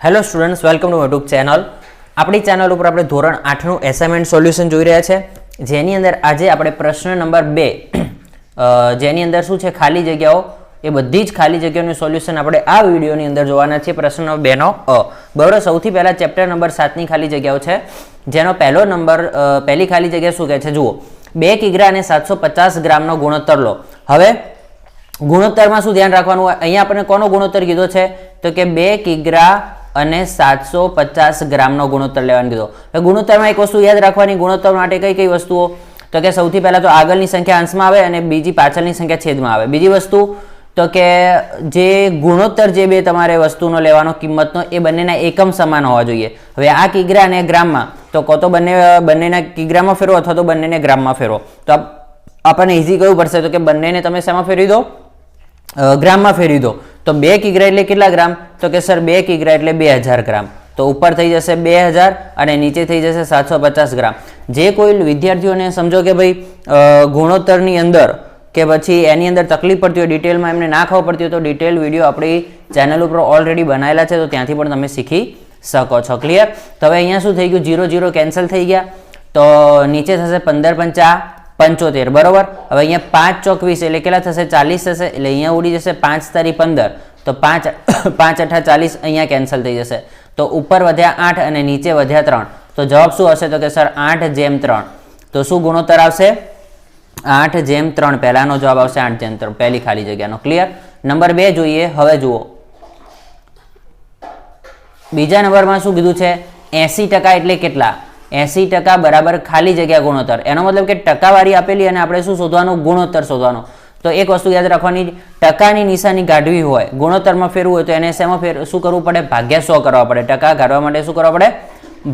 Hello students, welcome to YouTube channel. આપણી channel ઉપર આપણે ધોરણ 8નું એસાઇનમેન્ટ સોલ્યુશન જોઈ રહ્યા છે, જેની અંદર આજે આપણે પ્રશ્ન નંબર 2 જેની અંદર શું છે ખાલી જગ્યાઓ, એ બધી જ ખાલી જગ્યાઓનું સોલ્યુશન આપણે આ વિડીયોની અંદર જોવાના છે. પ્રશ્ન નંબર 2 નો બરોબર. સૌથી પહેલા ચેપ્ટર નંબર 7ની ખાલી જગ્યાઓ છે, જેનો પહેલો નંબર પહેલી ખાલી જગ્યા શું કહે છે જુઓ, 2 કિગ્રા અને 750 ગ્રામનો ગુણોત્તર લો. હવે ગુણોત્તરમાં શું ધ્યાન રાખવાનું, અહીંયા આપણે કોનો ગુણોત્તર કીધો છે તો કે 2 કિગ્રા અને 750 ગ્રામનો ગુણોત્તર લેવાનું કીધો. હવે ગુણોત્તરમાં એક વસ્તુ યાદ રાખવાની, ગુણોત્તર માટે કઈ કઈ વસ્તુઓ તો કે સૌથી પહેલા તો આગળની સંખ્યા અંશમાં આવે અને બીજી પાછળની સંખ્યા છેદમાં આવે. બીજી વસ્તુ તો કે જે ગુણોત્તર જે બે તમારે વસ્તુનો લેવાનો કિંમતનો એ બંનેના એકમ સમાન હોવા જોઈએ. હવે આ કિગ્રા અને ગ્રામમાં તો કો તો બંનેના કિગ્રામાં ફેરવો અથવા તો બંનેને ગ્રામમાં ફેરવો. તો આપણને ઇઝી કયું પડશે તો કે બંનેને તમે શેમાં ફેરવી દો, ગ્રામમાં ફેરવી દો. તો 2 કિગ્રા એટલે કેટલા ગ્રામ તો કે સર 2 કિગ્રા એટલે 2000 ગ્રામ. તો ઉપર થઈ જશે 2000 અને નીચે થઈ જશે 750 ગ્રામ. જે કોઈ વિદ્યાર્થીઓને સમજો કે ભાઈ ગુણોત્તરની અંદર કે પછી એની અંદર તકલીફ પડતી હોય, ડિટેલમાં એમને ના ખબર પડતી હોય, તો ડિટેલ વિડીયો આપણી ચેનલ ઉપર ઓલરેડી બનાવેલા છે, તો ત્યાંથી પણ તમે શીખી શકો છો. ક્લિયર? તો હવે અહીંયા શું થઈ ગયું, 0 0 કેન્સલ થઈ ગયા, તો નીચે થશે 15 5 75 બરોબર. હવે અહીંયા 5 ચોક 20 એટલે કેટલા થશે 40 થશે, એટલે અહીંયા ઉડી જશે 5 તારી 15, તો 5 5 8 40 અહીંયા કેન્સલ થઈ જશે. તો ઉપર વધ્યા 8 અને નીચે વધ્યા 3. તો જવાબ શું હશે તો કે સર 8/3. તો શું ગુણોત્તર આવશે 8/3. પહેલાનો જવાબ આવશે 8/3, પહેલી ખાલી જગ્યાનો. ક્લિયર? નંબર 2 જોઈએ. હવે જુઓ બીજા નંબરમાં શું કીધું છે, 80% એટલે કેટલા, 80% બરાબર ખાલી જગ્યા ગુણોત્તર. એનો મતલબ કે ટકાવારી આપેલી અને આપણે શું શોધવાનું, ગુણોત્તર શોધવાનો. તો એક વસ્તુ યાદ રાખવાની, ટકાની નિશાની કાઢવી હોય, ગુણોત્તરમાં ફેરવું હોય તો એને શેમાં શું કરવું પડે, ભાગ્યા 100 કરવા પડે. ટકા કાઢવા માટે શું કરવા પડે,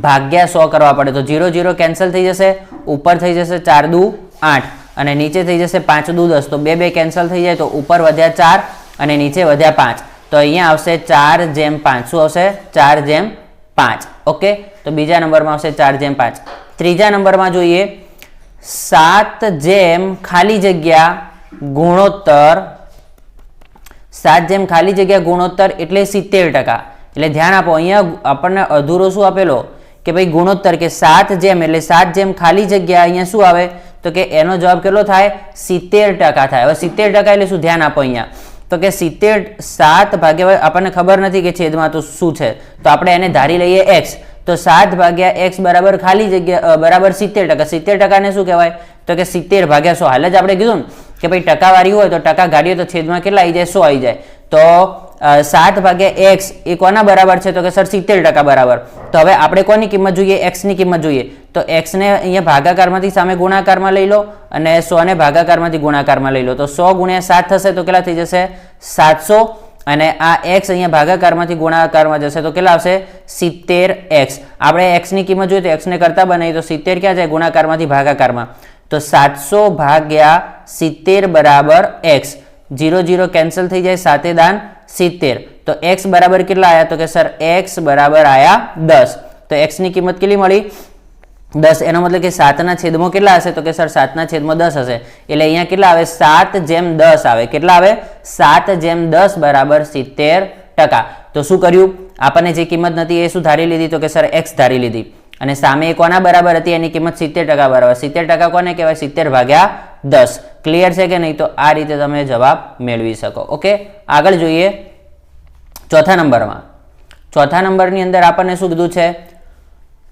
ભાગ્યા 100 કરવા પડે. તો 0 0 કેન્સલ થઈ જશે, ઉપર થઈ જશે 4 દુ 8 અને નીચે થઈ જશે 5 દુ 10. તો 2 2 કેન્સલ થઈ જાય, તો ઉપર વધ્યા 4 અને નીચે વધ્યા 5. તો અહીંયા આવશે 4/5. શું આવશે 4/5. ઓકે, તો બીજા નંબરમાં આવશે 4/5. ત્રીજા નંબરમાં જોઈએ 7 ખાલી જગ્યા ગુણોત્તર. 7 ખાલી જગ્યા ગુણોત્તર એટલે 70%. એટલે ધ્યાન આપો, અહીંયા આપણને અધૂરો શું આપેલો કે ભાઈ ગુણોત્તર કે 7 એટલે 7 ખાલી જગ્યા, અહીંયા શું આવે તો કે એનો જવાબ કેટલો થાય 70% થાય. હવે 70% એટલે શું, ધ્યાન આપો અહીંયા તો કે 70 7 ભાગ્યા, આપણને ખબર નથી કે છેદમાં તો શું છે, તો આપણે એને ધારી લઈએ x. તો 7/x બરાબર ખાલી જગ્યા બરાબર 70%. 70% ને શું કહેવાય તો કે 70/100. હાલ જ આપણે કીધું ને કે ભાઈ ટકાવારી હોય તો ટકા ગાડીએ તો છેદમાં કેટલા આવી જાય, 100 આવી જાય. તો 7/x એ કોના બરાબર છે તો કે સર 70% બરાબર. તો હવે આપણે કોની કિંમત જોઈએ, x ની કિંમત જોઈએ. તો x ને અહીંયા ભાગાકારમાંથી સામે ગુણાકારમાં લઈ લો અને 100 ને ભાગાકારમાંથી ગુણાકારમાં લઈ લો. તો 100 × 7 થશે તો કેટલા થઈ જશે 700 અને આ x અહીંયા ભાગાકારમાંથી ગુણાકારમાં જશે તો કેટલા આવશે 70x. આપણે x ની કિંમત જોઈએ તો x ને કરતા બનાવીએ તો 70 ક્યાં જાય, ગુણાકારમાંથી ભાગાકારમાં. તો 700/70 બરાબર x. 0 0 કેન્સલ થઈ જાય, 7 દાન 70. તો x બરાબર કેટલા આવ્યા તો કે સર x બરાબર આવ્યા 10. તો x ની કિંમત કેટલી મળી 10. એનો મતલબ કે 7 છેદમાં કેટલા હશે તો કે સર 7 છેદમાં 10 હશે. એટલે અહીંયા કેટલા આવે 7/10 આવે. કેટલા આવે 7/10 બરાબર 70%. તો શું કર્યું, આપણને જે કિંમત નથી એ શું ધારી લીધી તો કે સર x ધારી લીધી અને સામે કોના બરાબર હતી એની કિંમત 70% બરાબર. 70% કોને કહેવાય, 70/10. ક્લિયર છે કે નહીં? તો આ રીતે તમે જવાબ મેળવી શકો. ઓકે, આગળ જોઈએ ચોથા નંબરમાં. ચોથા નંબરની અંદર આપણને શું કીધું છે,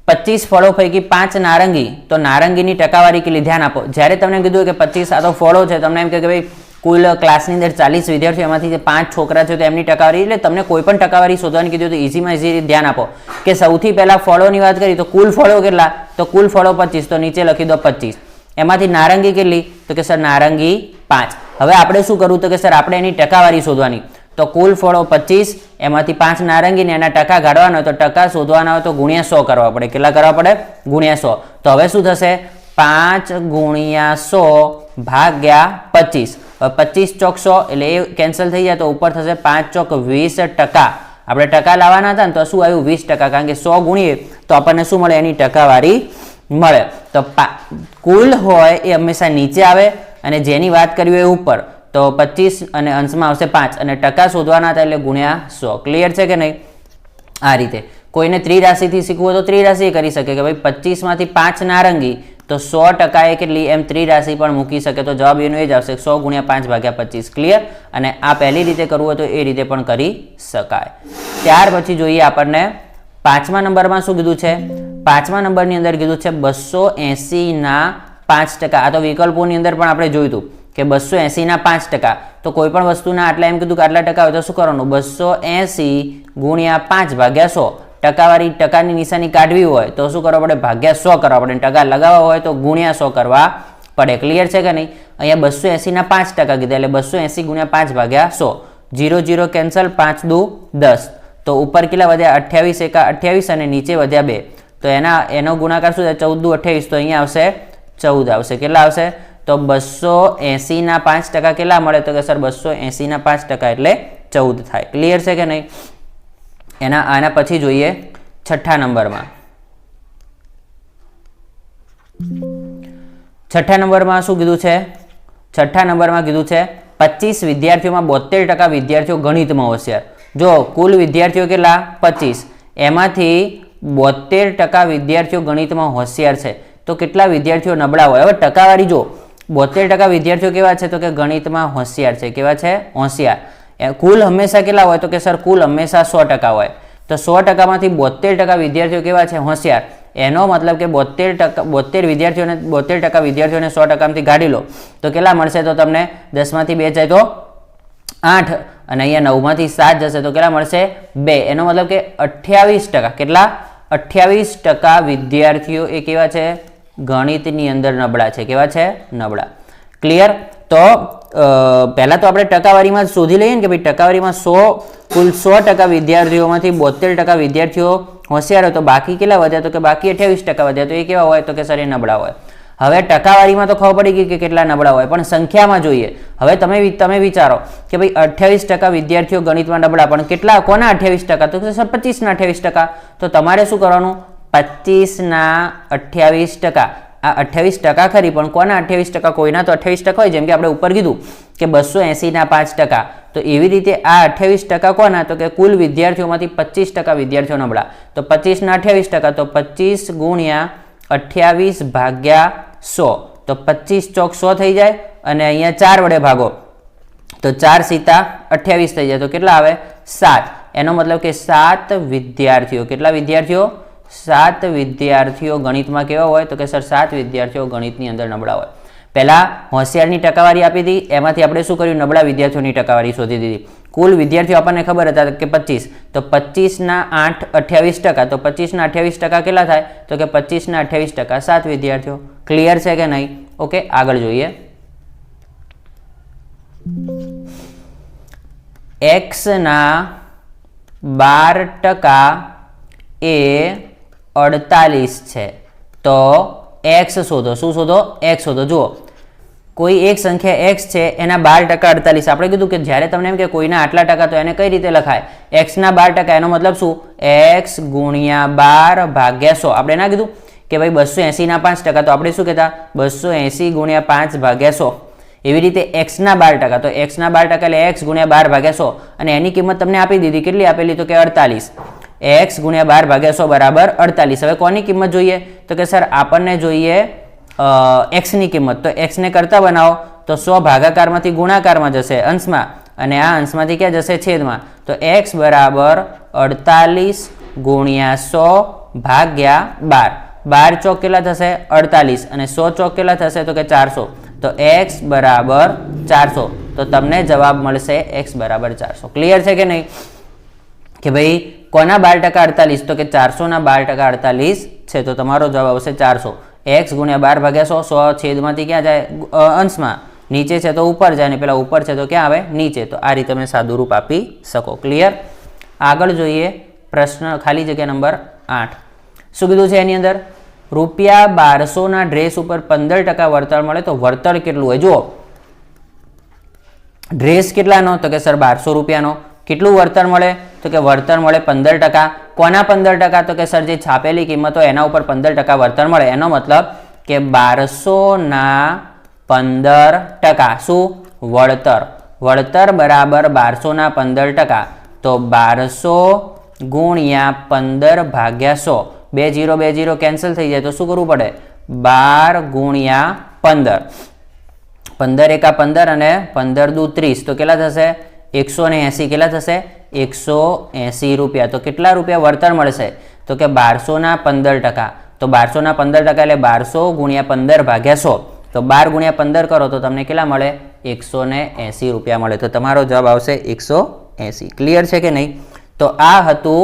25 ફળો પૈકી 5 નારંગી. તો નારંગીની ટકાવારી કેટલી, ધ્યાન આપો. જ્યારે તમને કીધું કે 25 આ તો ફળો છે, તમને એમ કે ભાઈ કુલ ક્લાસની અંદર 40 વિદ્યાર્થીઓ, એમાંથી જે 5 છોકરા છે તો એમની ટકાવારી, એટલે તમને કોઈ પણ ટકાવારી શોધવાની કીધું તો ઇઝીમાં ઇઝી ધ્યાન આપો કે સૌથી પહેલા ફળોની વાત કરી તો કુલ ફળો કેટલા, તો કુલ ફળો 25. તો નીચે લખી દો 25. એમાંથી નારંગી કેટલી તો કે સર નારંગી 5. હવે આપણે શું કરવું તો કે સર આપણે એની ટકાવારી શોધવાની. તો કુલ ફળો 25, એમાંથી 5 નારંગીને એના ટકા કાઢવાના હોય તો ટકા શોધવાના હોય તો ગુણ્યા 100 કરવા પડે. કેટલા કરવા પડે, ગુણ્યા 100. તો હવે શું થશે 5 × 100 ભાગ્યા 25. 25 ચોક 100 એટલે એ કેન્સલ થઈ જાય, તો ઉપર થશે 5 ચોક 20%. આપણે ટકા લાવવાના હતા ને તો શું આવ્યું 20%, કારણ કે 100 ગુણીએ તો આપણને શું મળે, એની ટકાવારી મળે. તો કુલ હોય એ હંમેશા નીચે આવે અને જેની વાત કરવી હોય ઉપર. તો 25 અને અંશમાં આવશે 5 અને ટકા શોધવાના હતા એટલે ગુણ્યા 100. ક્લિયર છે કે નહીં? આ રીતે કોઈને ત્રિરાશિથી શીખવું હોય તો ત્રિરાશિ કરી શકે કે ભાઈ 25 માંથી 5 નારંગી તો 100% એ કેટલી એમ ત્રિરાશિ પણ મૂકી શકે. તો જવાબ એનો એ જ આવશે 100 × 5/25. ક્લિયર. અને આ પહેલી રીતે કરવું હોય તો એ રીતે પણ કરી શકાય. ત્યાર પછી જોઈએ આપણને 5મા નંબરમાં શું કીધું છે. 5મા નંબરની અંદર કીધું છે 280 ના 5%. આ તો વિકલ્પોની અંદર પણ આપણે જોયું હતું કે 280 ના 5%. તો કોઈ પણ વસ્તુના આટલા એમ કીધું કે આટલા ટકા હોય તો શું કરવાનું 280 × 5/100. ટકાવારી ટકાની નિશાની કાઢવી હોય તો શું કરવા પડે /100 કરવા પડે. ટકા લગાવવા હોય તો ×100 કરવા પડે. ક્લિયર છે કે નહીં. અહીંયા 280 ના 5% કીધા એટલે 280 × 5/100. 0 0 કેન્સલ, 5 દુ 10. તો ઉપર કેટલા વધ્યા 28 એકા 28 અને નીચે વધ્યા 2. તો એનો ગુણાકાર શું થાય 14 દુ 28. તો અહીંયા આવશે 14 આવશે. કેટલા આવશે તો 280 ના 5% કેટલા મળે તો કે સર 280 ના 5% એટલે 14 થાય. ક્લિયર છે કે નહીં. આના પછી જોઈએ 6ઠ્ઠા નંબરમાં. 6ઠ્ઠા નંબરમાં શું કીધું છે. 6ઠ્ઠા નંબરમાં કીધું છે 25 વિદ્યાર્થીઓમાં 72% વિદ્યાર્થીઓ ગણિતમાં હોશિયાર. જો કુલ વિદ્યાર્થીઓ કેટલા 25, એમાંથી 72% વિદ્યાર્થીઓ ગણિતમાં હોશિયાર છે. તો કેટલા વિદ્યાર્થીઓ નબળા હોય. હવે ટકાવારી જો 72% વિદ્યાર્થીઓ કેવા છે તો કે ગણિતમાં હોશિયાર છે. કેવા છે હોશિયાર. કુલ હંમેશા કેટલા હોય તો કે સર કુલ હંમેશા 100% હોય. તો 100% માંથી 72% વિદ્યાર્થીઓ કેવા છે હોશિયાર. એનો મતલબ કે 72 વિદ્યાર્થીઓને 72% વિદ્યાર્થીઓને 100% માંથી કાઢી લો તો કેટલા મળશે તો તમને 10 માંથી 2 જાય તો 8 અને અહીંયા 9 માંથી 7 જશે તો કેટલા મળશે 2. એનો મતલબ કે 28%. કેટલા 28% વિદ્યાર્થીઓ એ કેવા છે ગણિતની અંદર નબળા છે. કેવા છે નબળા. ક્લિયર. તો પહેલા તો આપણે ટકાવારીમાં શોધી લઈએ ને કે ભાઈ ટકાવારીમાં કુલ 100% વિદ્યાર્થીઓમાંથી 72% વિદ્યાર્થીઓ હોશિયાર હોય તો બાકી કેટલા વધ્યા તો કે બાકી 28% વધ્યા. તો એ કેવા હોય તો કે સર એ નબળા હોય. હવે ટકાવારીમાં તો ખબર પડી ગઈ કે કેટલા નબળા હોય પણ સંખ્યામાં જોઈએ. હવે તમે વિચારો કે ભાઈ 28% વિદ્યાર્થીઓ ગણિતમાં નબળા પણ કેટલા કોના 28% તો કે સર 25 ના 28%. તો તમારે શું કરવાનું 25 ના 28%. આ 28% ખરી પણ કોના 28%. કોઈના તો 28% હોય જેમ કે આપણે ઉપર કીધું કે 280 ના 5%. તો એવી રીતે આ 28% કોના તો કે કુલ વિદ્યાર્થીઓમાંથી 25% વિદ્યાર્થીઓ નબળા. તો 25 ના 28% તો 25 × 28/100. તો 25 ચોક 100 થઈ જાય અને અહીંયા 4 વડે ભાગો તો 4 સીતા 28 થઈ જાય તો કેટલા આવે 7. એનો મતલબ કે 7 વિદ્યાર્થીઓ. કેટલા વિદ્યાર્થીઓ 7 વિદ્યાર્થીઓ ગણિતમાં કેવા હોય તો કે સર 7 વિદ્યાર્થીઓ ગણિતની અંદર નબળા હોય. પહેલા હોશિયારની ટકાવારી આપી હતી એમાંથી આપણે શું કર્યું નબળા વિદ્યાર્થીઓની ટકાવારી શોધી દીધી. કુલ વિદ્યાર્થીઓ આપણને ખબર હતા કે 25 તો 25 ના 28% તો 25 ના 28% કેટલા થાય તો કે 25 ના 28% 7 વિદ્યાર્થીઓ. ક્લિયર છે કે નહીં. ઓકે આગળ જોઈએ. x ના 12% એ 48 છે. તો x શોધો. શું શોધો x શોધો. જુઓ કોઈ એક સંખ્યા x છે એના 12% 48. આપણે કીધું કે જ્યારે તમને એમ કે કોઈના આટલા ટકા તો એને કઈ રીતે લખાય x ના 12%. એનો મતલબ શું x × 12/100. આપણે ના કીધું કે ભાઈ 280 ના 5%. તો આપણે શું કહેતા 280 × 5/100. એવી રીતે x ના 12%. તો x ના 12% એટલે x × 12/100 અને એની કિંમત તમને આપી દીધી. કેટલી આપેલી તો કે 48. x × 12/100 બરાબર 48. હવે કોની કિંમત જોઈએ તો કે સર આપણને જોઈએ x ની કિંમત. તો x ને કરતા બનાવો તો 100 ભાગાકારમાંથી ગુણાકારમાં જશે અંશમાં અને આ અંશમાંથી ક્યાં જશે છેદમાં. તો x બરાબર 48 × 100/12. 12 ચોક કેટલા થશે 48 અને 100 ચોક કેટલા થશે તો કે 400. તો x બરાબર 400. તો તમને જવાબ મળશે x બરાબર 400. ક્લિયર છે કે નહીં કે ભાઈ કોના 12% 48 તો કે 400 ના 12% 48 છે. તો તમારો જવાબ આવશે 400. x × 12/100 100 છેદમાંથી ક્યાં જાય અંશમાં નીચે છે તો ઉપર જાય ને પેલા ઉપર છે તો ક્યાં આવે નીચે. તો આ રીતે તમે સાદું રૂપ આપી શકો. ક્લિયર. આગળ જોઈએ પ્રશ્ન ખાલી જગ્યા નંબર 8. શું કીધું છે એની અંદર ₹1200 ના ડ્રેસ ઉપર 15% વળતર મળે તો વળતર કેટલું હોય. જુઓ ડ્રેસ કેટલાનો તો કે સર 1200 રૂપિયાનો. કેટલું વળતર મળે તો કે વળતર મળે 15%. કોના 15% તો કે સર જે છાપેલી કિંમત હોય એના ઉપર 15% વળતર મળે. એનો મતલબ કે 1200 ના 15% શું વળતર. વળતર બરાબર 1200 ના 15%. તો 1200 ગુણ્યા 15 ભાગ્યા 100. 2 0 2 0 કેન્સલ થઈ જાય તો શું કરવું પડે? 12 ગુણ્યા 15. 15 એકા 15 અને 15 દુ 30 તો કેટલા થશે? 180. કેટલા થશે? 180 રૂપિયા. તો કેટલા રૂપિયા વળતર મળશે? તો કે 1200% તો 1200% એટલે 1200 ગુણ્યા 15 ભાગ્યા 100. તો 12 ગુણ્યા 15 કરો તો તમને કેટલા મળે? 180 રૂપિયા મળે. તો તમારો જવાબ આવશે 180. ક્લિયર છે કે નહીં? તો આ હતું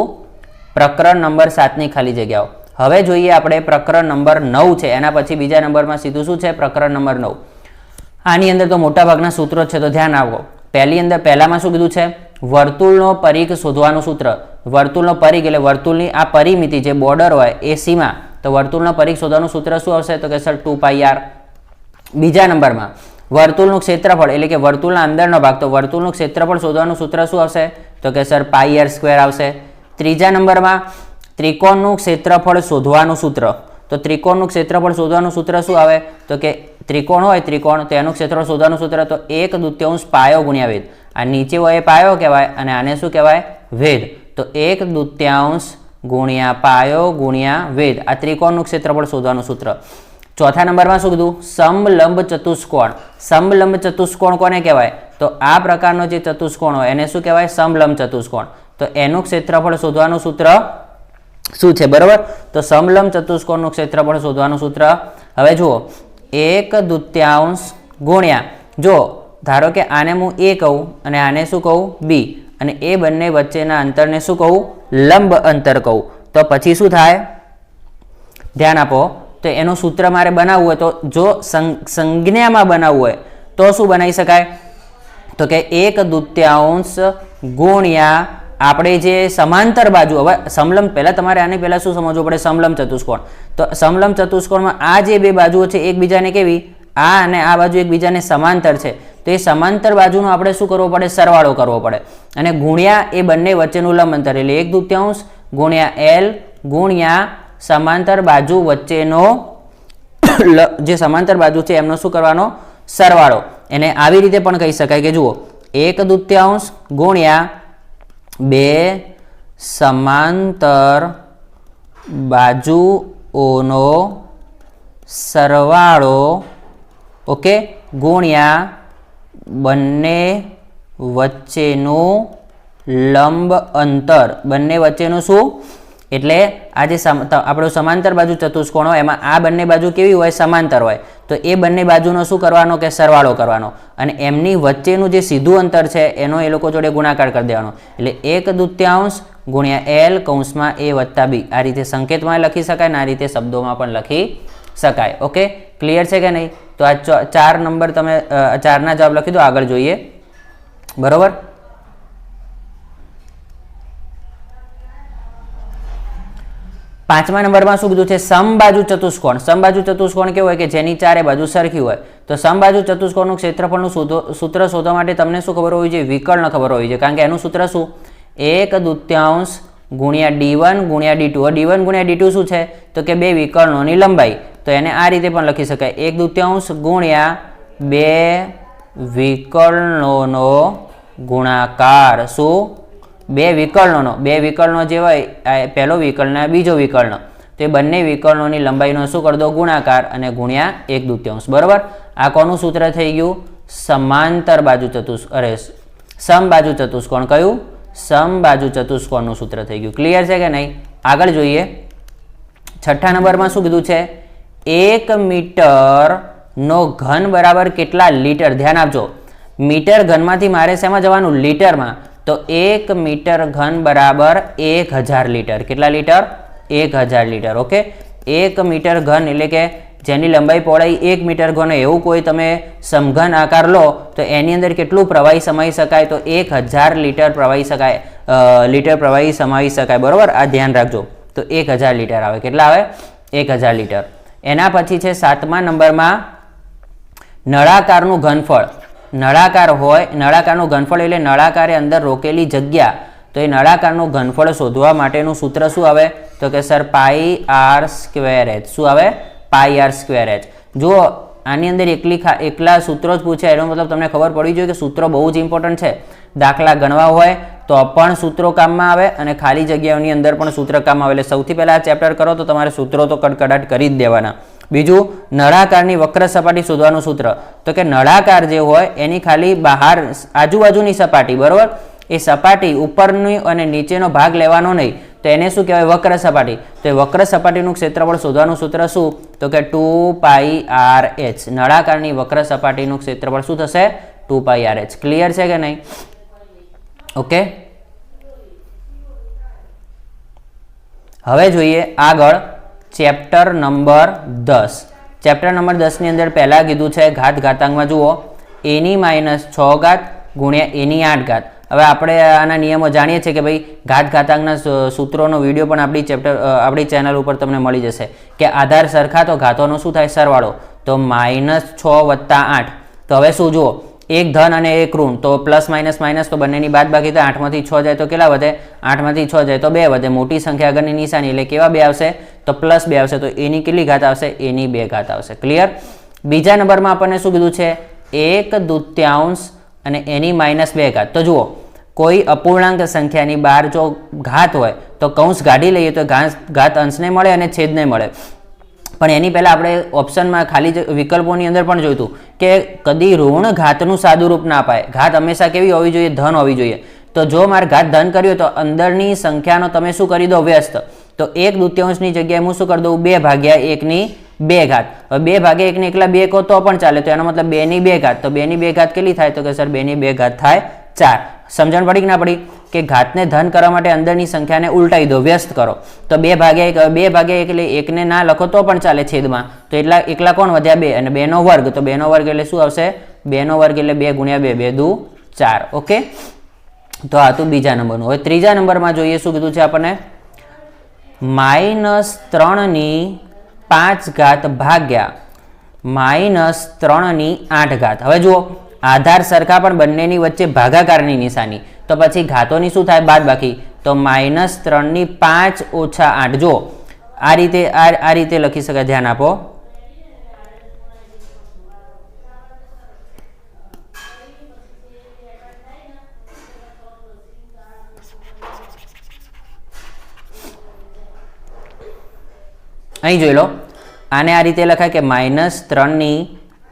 પ્રકરણ નંબર 7 ની ખાલી જગ્યાઓ. હવે જોઈએ આપણે પ્રકરણ નંબર 9 છે, એના પછી બીજા નંબરમાં સીધું શું છે? પ્રકરણ નંબર 9. આની અંદર તો મોટા ભાગના સૂત્રો છે, તો ધ્યાન આપો. પહેલામાં શું કીધું છે? વર્તુળનો પરિઘ શોધવાનું સૂત્ર. વર્તુળનો પરિઘ એટલે વર્તુળની આ પરિમિતિ જે બોર્ડર હોય એ સીમા. તો વર્તુળનો પરિઘ શોધવાનું સૂત્ર શું આવશે? તો કે સર 2πr. બીજા નંબરમાં વર્તુળનું ક્ષેત્રફળ એટલે કે વર્તુળના અંદરનો ભાગ, તો વર્તુળનું ક્ષેત્રફળ શોધવાનું સૂત્ર શું આવશે? તો કે સર πr² આવશે. ત્રીજા નંબરમાં ત્રિકોણનું ક્ષેત્રફળ શોધવાનું સૂત્ર. તો ત્રિકોણનું ક્ષેત્રફળ શોધવાનું સૂત્ર શું આવે? તો કે ત્રિકોણ હોય ત્રિકોણ, તો એનું ક્ષેત્રફળ શોધવાનું સૂત્ર તો 1/2 પાયો ગુણ્યા વેધ. આ નીચે હોય એ પાયો કહેવાય અને આને શું કહેવાય? વેધ. તો 1/2 ગુણ્યા પાયો ગુણ્યા વેધ. આ ત્રિકોણનું ક્ષેત્રફળ શોધવાનું સૂત્ર. ચોથા નંબરમાં શું કીધું? સમલંબ ચતુષ્કોણ. સમલંબ ચતુષ્કોણ કોને કહેવાય? તો આ પ્રકારનો જે ચતુષ્કોણ હોય એને શું કહેવાય? સમલંબ ચતુષ્કોણ. તો એનું ક્ષેત્રફળ શોધવાનું સૂત્ર શું છે? બરોબર. તો સમલંબ ચતુષ્કોણનું ક્ષેત્રફળ શોધવાનું સૂત્ર હવે જુઓ, 1/2 ગુણ્યા, જો ધારો કે આને હું a કહું અને આને શું કહું? b, અને એ બંને વચ્ચેના અંતરને શું કહું? લંબ અંતર કહું. તો પછી શું થાય? ધ્યાન આપો. તો એનું સૂત્ર મારે બનાવવું હોય તો જો સંજ્ઞામાં બનાવવું હોય તો શું બનાવી શકાય? તો કે 1/2 ગુણ્યા આપણે જે સમાંતર બાજુ, હવે સમલંબ પહેલા તમારે આને પહેલા શું સમજવું પડે? સમલંબ ચતુષ્કોણ. તો સમલંબ ચતુષ્કોણમાં આ જે બે બાજુઓ છે એકબીજાને કેવી? આ અને આ બાજુ એકબીજાને સમાંતર છે. તો એ સમાંતર બાજુનો આપણે શું કરવો પડે? સરવાળો કરવો પડે. અને ગુણ્યા એ બંને વચ્ચેનું લંબ અંતર એટલે 1/2 ગુણ્યા l ગુણ્યા સમાંતર બાજુ વચ્ચેનો જે સમાંતર બાજુ છે એમનો શું કરવાનો? સરવાળો. એને આવી રીતે પણ કહી શકાય કે જુઓ, 1/2 ગુણ્યા 2 સમાંતર બાજુઓનો સરવાળો, ઓકે, ગુણ્યા બંને વચ્ચેનું લંબ અંતર. બંને વચ્ચેનું શું? એટલે આ જે આપણો સમાંતર બાજુ ચતુષ્કોણ હોય એમાં આ બંને બાજુ કેવી હોય? સમાંતર હોય. તો એ બંને બાજુનો શું કરવાનો? કે સરવાળો કરવાનો. અને એમની વચ્ચેનું જે સીધું અંતર છે એનો એ લોકો જોડે ગુણાકાર કરી દેવાનો. એટલે 1/2 ગુણ્યા l કૌંસમાં a વત્તા b. આ રીતે સંકેતમાં લખી શકાય ને આ રીતે શબ્દોમાં પણ લખી શકાય. ઓકે, ક્લિયર છે કે નહીં? તો આ 4 નંબર તમે 4ના જવાબ લખી દો. આગળ જોઈએ. બરોબર. પાંચમા નંબરમાં શું કીધું છે? સમબાજુ ચતુષ્કોણ. સમબાજુ ચતુષ્કોણ કેવું હોય? કે જેની ચારે બાજુ સરખી હોય. તો સમબાજુ ચતુષ્કોણનું ક્ષેત્રફળનું સૂત્ર શોધવા માટે તમને શું ખબર હોવી જોઈએ? વિકર્ણ ખબર હોવી જોઈએ. કારણ કે એનું સૂત્ર શું? 1/2 ગુણ્યા d1 ગુણ્યા d2. d1 ગુણ્યા d2 શું છે? તો કે બે વિકર્ણોની લંબાઈ. તો એને આ રીતે પણ લખી શકાય, 1/2 ગુણ્યા બે વિકર્ણોનો ગુણાકાર. શું? બે વિકર્ણો જે હોય, પહેલો વિકર્ણ અને બીજો વિકર્ણ, તો એ બંને વિકર્ણોની લંબાઈનો શું કરી દો? ગુણાકાર અને ગુણ્યા 1/2. બરોબર. આ કોનું સૂત્ર થઈ ગયું? સમાંતર બાજુ સમબાજુ ચતુષ્કોણ. કયું? સમબાજુ ચતુષ્કોણનું સૂત્ર થઈ ગયું. ક્લિયર છે કે નહીં? આગળ જોઈએ. છઠ્ઠા નંબરમાં શું કીધું છે? 1 મીટરનો ઘન બરાબર કેટલા લીટર? ધ્યાન આપજો. મીટર ઘનમાંથી મારે શેમાં જવાનું? લીટરમાં. તો 1 મીટર ઘન બરાબર 1000 લીટર. કેટલા લીટર? 1000 લીટર. ઓકે, 1 મીટર ઘન એટલે કે જેની લંબાઈ પહોળાઈ 1 મીટર ઘન, એવું કોઈ તમે સમઘન આકાર લો તો એની અંદર કેટલું પ્રવાહી સમાવી શકાય? તો 1000 લીટર પ્રવાહી સમાવી શકાય. બરોબર. આ ધ્યાન રાખજો. તો 1000 લીટર આવે. કેટલા આવે? 1000 લીટર. એના પછી છે 7મા નંબરમાં નળાકારનું ઘનફળ. નળાકાર હોય, નળાકારનું ઘનફળ એટલે નળાકારે અંદર રોકેલી જગ્યા. તો એ નળાકારનું ઘનફળ શોધવા માટેનું સૂત્ર શું આવે? તો કે સર πr²h. શું આવે? πr²h. જુઓ, આની અંદર એકલા સૂત્રો જ પૂછે એનો મતલબ તમને ખબર પડવી જોઈએ કે સૂત્રો બહુ જ ઇમ્પોર્ટન્ટ છે. દાખલા ગણવા હોય તો પણ સૂત્રો કામમાં આવે અને ખાલી જગ્યાઓની અંદર પણ સૂત્ર કામમાં આવે. એટલે સૌથી પહેલા આ ચેપ્ટર કરો તો તમારે સૂત્રો તો કડકડાટ કરી જ દેવાના. બીજું, નળાકારની વક્ર સપાટી શોધવાનું સૂત્ર. તો કે નળાકાર જે હોય એની ખાલી બહાર આજુબાજુની સપાટી, બરોબર, એ સપાટી ઉપરની અને નીચેનો ભાગ લેવાનો નહીં, તો એને શું કહેવાય? વક્ર સપાટી. તો એ વક્ર સપાટીનું ક્ષેત્રફળ શોધવાનું સૂત્ર શું? તો કે 2πrh. નળાકારની વક્ર સપાટીનું ક્ષેત્રફળ શું થશે? 2πrh. ક્લિયર છે કે નહીં? ઓકે, હવે જોઈએ આગળ ચેપ્ટર નંબર 10. ચેપ્ટર નંબર 10 ની અંદર પહેલા કીધું છે ઘાત ઘાતાંકમાં જુઓ a ની -6 ઘાત ગુણ્યા a ની 8 ઘાત. હવે આપણે આના નિયમો જાણીએ છીએ કે ભાઈ ઘાત ઘાતાંકના સૂત્રોનો વિડીયો પણ આપણી ચેનલ ઉપર તમને મળી જશે કે આધાર સરખા તો ઘાતોનો શું થાય? સરવાળો. તો -6 + 8. તો હવે શું જુઓ, એક ધન અને એક ઋણ, તો પ્લસ માઇનસ માઇનસ, તો બંનેની બાદ બાકી, તો 8 માંથી 6 જાય તો કેટલા વધે? 8 માંથી 6 જાય તો 2 વધે. મોટી સંખ્યા આગળની નિશાની એટલે કેવા 2 આવશે? તો +2 આવશે. તો a ની કેટલી ઘાત આવશે? a ની 2 ઘાત આવશે. ક્લિયર? બીજા નંબરમાં આપણને શું કીધું છે? 1/2 અને a ની -2 ઘાત. તો જુઓ, કોઈ અપૂર્ણાંક સંખ્યાની બહાર જો ઘાત હોય તો કૌંસ કાઢી લઈએ તો ઘાત અંશને મળે અને છેદને મળે. પણ એની પહેલાં આપણે ઓપ્શનમાં ખાલી વિકલ્પોની અંદર પણ જોયું કે કદી ઋણ ઘાતનું સાદુરૂપ ના અપાય. ઘાત હંમેશા કેવી હોવી જોઈએ? ધન હોવી જોઈએ. તો જો મારે ઘાત ધન કર્યો તો અંદરની સંખ્યાનો તમે શું કરી દો? વ્યસ્ત. તો 1/2 જગ્યાએ હું શું કરી દઉં? 2/1 ની 2 ઘાત. હવે 2/1 ને એકલા 2 કહો તો પણ ચાલે. તો એનો મતલબ 2 ની 2 ઘાત. તો 2 ની 2 ઘાત કેટલી થાય? તો કે સર 2 ની 2 ઘાત થાય 4. સમજણ પડી કે ના પડી? કે ઘાતને ધન કરવા માટે અંદરની સંખ્યાને ઉલટાઈ દો, વ્યસ્ત કરો. તો 2/1 એટલે 1 ને ના લખો તો પણ ચાલે છેદમાં. તો એકલા કોણ વધ્યા? 2 અને 2 નો વર્ગ. તો 2 નો વર્ગ એટલે શું આવશે? 2 નો વર્ગ એટલે 2 ગુણ્યા 2, 2 દુ 4. ઓકે, તો આ તો બીજા નંબરનું. હવે ત્રીજા નંબરમાં જોઈએ શું કીધું છે આપણને? -3 ની 5 ઘાત ભાગ્યા -3 ની 8 ઘાત. હવે જુઓ, આધાર સરખા પણ બંનેની વચ્ચે ભાગાકારની નિશાની, તો પછી ઘાતોની શું થાય? બાદ બાકી. તો -3 ની 5 ઓછા 8. જો આ રીતે લખી શકાય. ધ્યાન આપો. અહીં જોઈ લો, આને આ રીતે લખાય કે -3 ની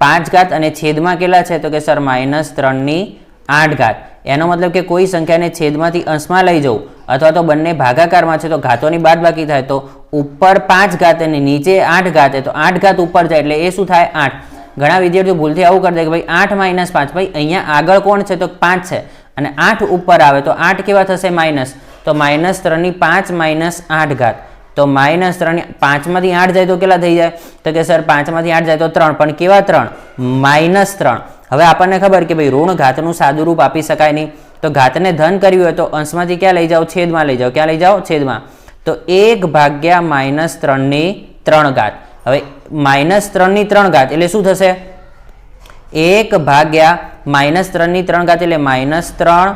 5 ઘાત અને છેદમાં કેટલા છે? તો કે સર -3 ની 8 ઘાત. એનો મતલબ કે કોઈ સંખ્યાને છેદમાંથી અંશમાં લઈ જવું અથવા તો બંને ભાગાકારમાં છે તો ઘાતોની બાદ બાકી થાય. તો ઉપર 5 ઘાત અને નીચે 8 ઘાત, તો 8 ઘાત ઉપર જાય એટલે એ શું થાય? 8. ઘણા વિદ્યાર્થીઓ ભૂલથી આવું કરી દે કે ભાઈ 8 - 5. ભાઈ અહીંયા આગળ કોણ છે? તો 5 છે અને 8 ઉપર આવે તો 8 કેવા થશે? માઇનસ. તો -3 ની 5 - 8 ઘાત. તો -3 ની 5 માંથી 8 જાય તો કેટલા થઈ જાય? તો કે સર 5 માંથી 8 જાય તો 3. પણ કેવા 3? -3. હવે આપણને ખબર કે ભાઈ ઋણ ઘાતનું સાદુરૂપ આપી શકાય નહીં. તો ઘાતને ધન કર્યું હોય તો અંશમાંથી ક્યાં લઈ જાઓ? છેદમાં લઈ જાઓ. ક્યાં લઈ જાઓ? છેદમાં. તો 1/-3 ની 3 ઘાત. હવે -3 ની 3 ઘાત એટલે શું થશે? 1/-3 ની 3 ઘાત એટલે -3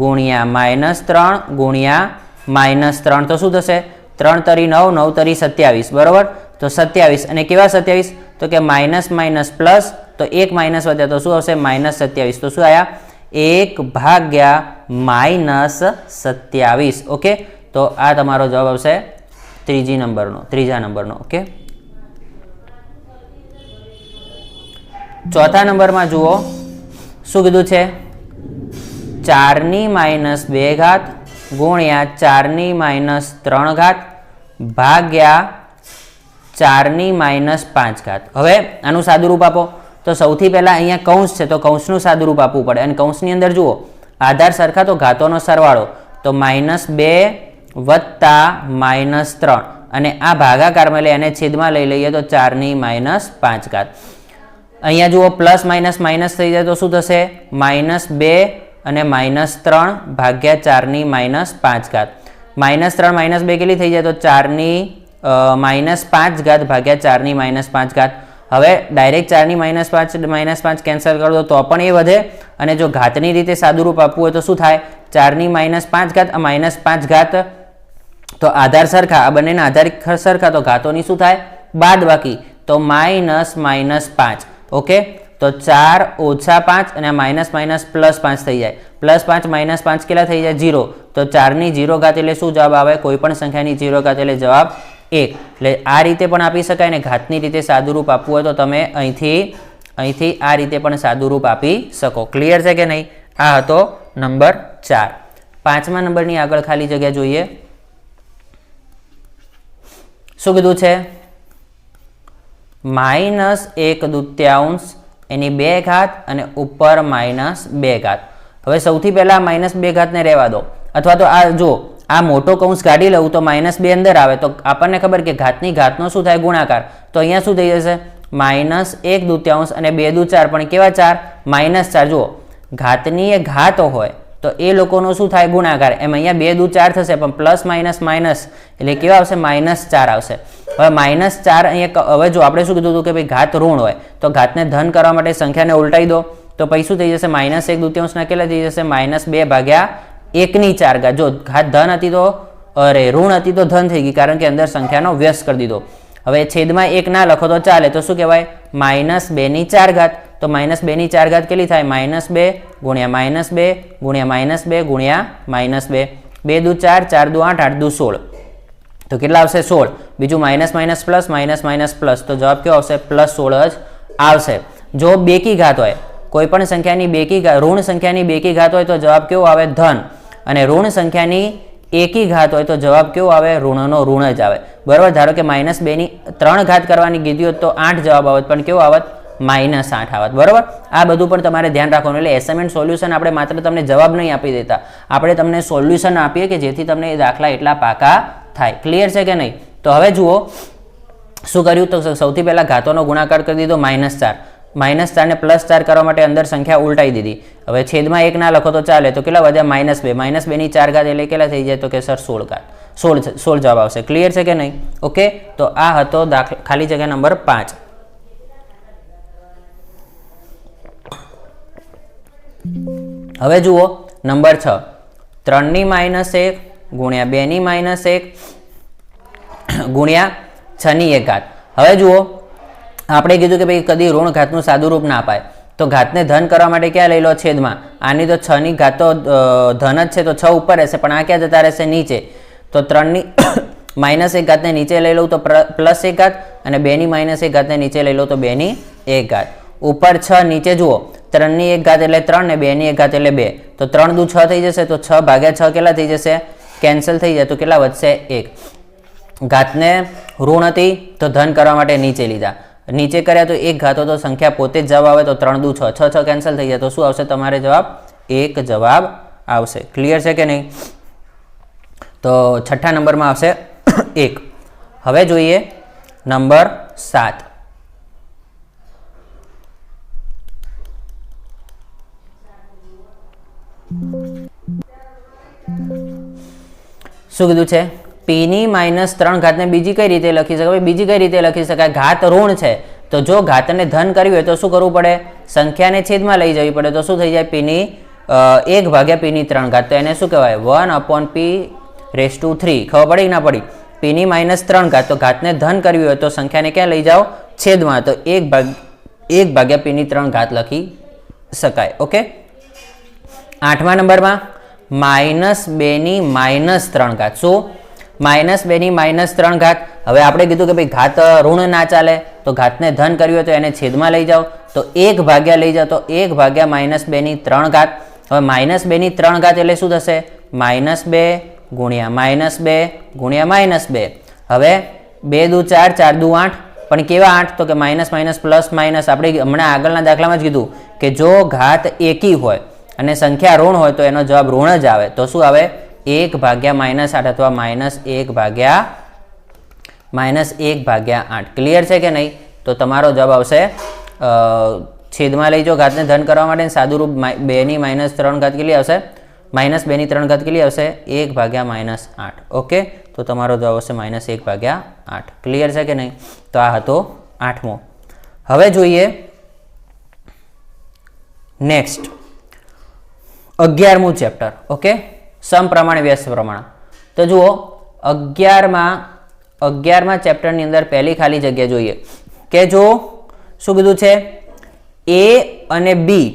ગુણ્યા -3 ગુણ્યા -3. તો શું થશે? 3 તરી 9, 9 તરી 27, બરોબર. તો 27 અને કેવા 27? તો કે માઇનસ પ્લસ, તો 1 માઇનસ વધ્યા તો શું આવશે? -27. તો શું આવ્યા? 1/-27. ઓકે, તો આ તમારો જવાબ આવશે ત્રીજા નંબરનો. ઓકે, ચોથા નંબરમાં જુઓ શું કીધું છે? 4 ની -2 ઘાત ગુણ્યા 4 ની -3 ઘાત ભાગ્યા 4 ની -5 ઘાત. હવે આનું સાદુરૂપ આપો. તો સૌથી પહેલા અહીંયા કૌંસ છે તો કૌંસનું સાદુરૂપ આપવું પડે. અને કૌંસની અંદર જુઓ આધાર સરખા તો ઘાતોનો સરવાળો, તો -2 વત્તા -3 અને આ ભાગાકારમાં લઈ અને છેદમાં લઈ લઈએ તો 4 ની -5 ઘાત. અહીંયા જુઓ પ્લસ માઇનસ થઈ જાય તો શું થશે? -2 અને -3 ભાગ્યા 4 ની -5 ઘાત. -3 -2 કેટલી થઈ જાય? તો 4 ની -5 ઘાત ભાગ્યા 4 ની -5 ઘાત. હવે ડાયરેક્ટ 4 ની -5 કેન્સલ કરી દો તો પણ એ વધે. અને જો ઘાતની રીતે સાદુરૂપ આપવું હોય તો શું થાય? 4 ની -5 ઘાત -5 ઘાત. તો આધાર સરખા, આ બંનેના આધાર સરખા તો ઘાતોની શું થાય? બાદ બાકી. તો -5. ઓકે, તો 4 ઓછા 5 અને માઇનસ માઇનસ પ્લસ 5 થઈ જાય. પ્લસ 5 માઇનસ 5 કેટલા થઈ જાય? 0. તો 4 ની 0 ઘાત એટલે શું જવાબ આવે? કોઈ પણ સંખ્યાની 0 ઘાત એટલે જવાબ 1. એટલે આ રીતે પણ આપી શકાય ને ઘાતની રીતે સાદું રૂપ આપવું હોય તો તમે અહીંથી આ રીતે પણ સાદું રૂપ આપી શકો. ક્લિયર છે કે નહીં? આ હતો નંબર 4. 5મા નંબરની આગળ ખાલી જગ્યા જોઈએ. શું કીધું છે? -1/2 એની 2 ઘાત અને ઉપર -2 ઘાત. હવે સૌથી પહેલા -2 ઘાતને રહેવા દો, અથવા તો આ જો આ મોટો કૌંસ કાઢી લઉં તો -2 અંદર આવે તો આપણને ખબર કે ઘાતની ઘાતનો શું થાય? ગુણાકાર. તો અહીંયા શું થઈ જશે? -1/2 અને 2 દુ 4 પણ કેવા 4? -4. જુઓ ઘાતની એ ઘાત હોય તો એ લોકોનો શું થાય? ગુણાકાર. એમ અહીંયા 2 દુ 4 થશે પણ પ્લસ માઇનસ માઇનસ એટલે કેવા આવશે? -4 આવશે. હવે -4 અહીંયા હવે જો આપણે શું કીધું હતું કે ભાઈ ઘાત ઋણ હોય તો ઘાતને ધન કરવા માટે સંખ્યાને ઉલટાઈ દો તો પછી શું થઈ જશે? -1/2 ના કેટલા થઈ જશે? -2/1/4 ઘાત. જો ઘાત ધન હતી તો ઋણ હતી તો ધન થઈ ગઈ કારણ કે અંદર સંખ્યાનો વ્યસ્ત કરી દીધો. હવે છેદમાં 1 ના લખો તો ચાલે તો શું કહેવાય? -2/4 ઘાત. તો -2/4 ઘાત કેટલી થાય? -2 ગુણ્યા -2 ગુણ્યા -2 ગુણ્યા -2. 2 દુ 4, 4 દુ 8, 8 દુ 16. તો કેટલા આવશે? 16. બીજું minus minus plus minus minus plus તો જવાબ કેવો આવશે? +16 જ આવશે. જો બેકી ઘાત હોય, કોઈ પણ સંખ્યાની બેકી ઘાત, ઋણ સંખ્યાની બેકી ઘાત હોય તો જવાબ કેવો આવે? ધન. અને ઋણ સંખ્યાની એકી ઘાત હોય તો જવાબ કેવો આવે? ઋણનો ઋણ જ આવે. બરાબર. ધારો કે -2 ની 3 ઘાત કરવાની કીધી હોત તો 8 જવાબ આવત પણ કેવો આવત? -8 આવત. બરાબર. આ બધું પણ તમારે ધ્યાન રાખવાનું. એટલે એસાઇનમેન્ટ સોલ્યુશન આપણે માત્ર તમને જવાબ નહીં આપી દેતા, આપણે તમને સોલ્યુશન આપીએ કે જેથી તમને એ દાખલા એટલા પાકા થાય. ક્લિયર છે કે નહીં? તો હવે જુઓ શું કર્યું. તો સૌથી પહેલા ઘાતોનો ગુણાકાર કરી દીધો -4. -4 ને +4 કરવા માટે અંદર સંખ્યા ઉલટાઈ દીધી. હવે છેદમાં 1 ના લખો તો ચાલે તો કેટલા વધ્યા? -2. -2 ની 4 ઘાત એટલે કેટલા થઈ જાય? તો કે સર 16 ઘાત. 16 જવાબ આવશે. ક્લિયર છે કે નહીં? ઓકે. તો આ હતો ખાલી જગ્યા નંબર 5. હવે જુઓ નંબર 6. 3 ની -1 ગુણ્યા 2 ની -1 ગુણ્યા 6 ની 1 ઘાત. હવે જુઓ આપણે કીધું કે ભાઈ કદી ઋણ ઘાતનું સાદું રૂપ ના અપાય તો ઘાતને ધન કરવા માટે ક્યાં લઈ લો? છેદમાં. આની તો 6 ની ઘાત તો ધન જ છે તો 6 ઉપર રહેશે પણ આ ક્યાં જતા રહેશે? નીચે. તો 3 ની -1 ઘાતને નીચે લઈ લઉં તો +1 ઘાત અને 2 ની -1 ઘાતને નીચે લઈ લો તો 2 ની 1 ઘાત. ઉપર 6 નીચે જુઓ 3 ની 1 ઘાત એટલે 3 ને 2 ની 1 ઘાત એટલે 2. તો 3 દુ 6 થઈ જશે તો 6/6 કેટલા થઈ જશે? કેન્સલ થઈ જાય તો કેટલા વધશે? 1. ઘાતને ઋણ હતી તો ધન કરવા માટે નીચે લીધા, નીચે કર્યા તો 1 ઘાતો તો સંખ્યા પોતે જ જવાબ આવે તો 3 દુ 6, 6 કેન્સલ થઈ જાય તો શું આવશે તમારે જવાબ? 1 જવાબ આવશે. ક્લિયર છે કે નહીં? તો છઠ્ઠા નંબરમાં આવશે 1. હવે જોઈએ નંબર 7. શું કીધું છે? p ની -3 ઘાતને બીજી કઈ રીતે લખી શકાય? બીજી કઈ રીતે લખી શકાય? ઘાત ઋણ છે તો જો ઘાતને ધન કરવી હોય તો શું કરવું પડે? સંખ્યાને છેદમાં લઈ જવી પડે તો શું થઈ જાય? p ની 1/p ની 3 ઘાત. તો એને શું કહેવાય? 1/p⁻3. ખબર પડી કે ના પડી? p ની -3 ઘાત. તો ઘાતને ધન કરવી હોય તો સંખ્યાને ક્યાં લઈ જાઓ? છેદમાં. તો 1/p ની 3 ઘાત લખી શકાય. ઓકે. 8મા નંબરમાં -2 ની -3 ઘાત. શું? -2 ની -3 ઘાત. હવે આપણે કીધું કે ભાઈ ઘાત ઋણ ના ચાલે તો ઘાતને ધન કર્યું હોય તો એને છેદમાં લઈ જાઓ તો 1 લઈ જાઓ તો 1/-2 ની 3 ઘાત. હવે -2 ની 3 ઘાત એટલે શું થશે? -2 ગુણ્યા -2 ગુણ્યા -2. હવે 2 દુ 4, 4 દુ 8 પણ કેવા 8? તો કે માઇનસ માઇનસ પ્લસ માઇનસ. આપણે હમણાં આગળના દાખલામાં જ કીધું કે જો ઘાત એકી હોય અને સંખ્યા ઋણ હોય તો એનો જવાબ ઋણ જ આવે. તો શું આવે? 1/-8 અથવા -1/8. ક્લિયર છે કે નહીં? તો તમારો જવાબ આવશે છેદમાં લઈ જાઓ ઘાતને ધન કરવા માટે સાદું રૂપ 2 ની -3 ઘાત કેટલી આવશે? -2 ની 3 ઘાત કેટલી આવશે? 1/-8. ઓકે. તો તમારો જવાબ આવશે -1/8. ક્લિયર છે કે નહીં? તો આ હતો 8મો. હવે જોઈએ નેક્સ્ટ 11મું ચેપ્ટર. ઓકે. સમપ્રમાણ વ્યસ્ત પ્રમાણ. તો જુઓ 11મા ચેપ્ટરની અંદર પહેલી ખાલી જગ્યા જોઈએ કે જો શું કીધું છે? એ અને બી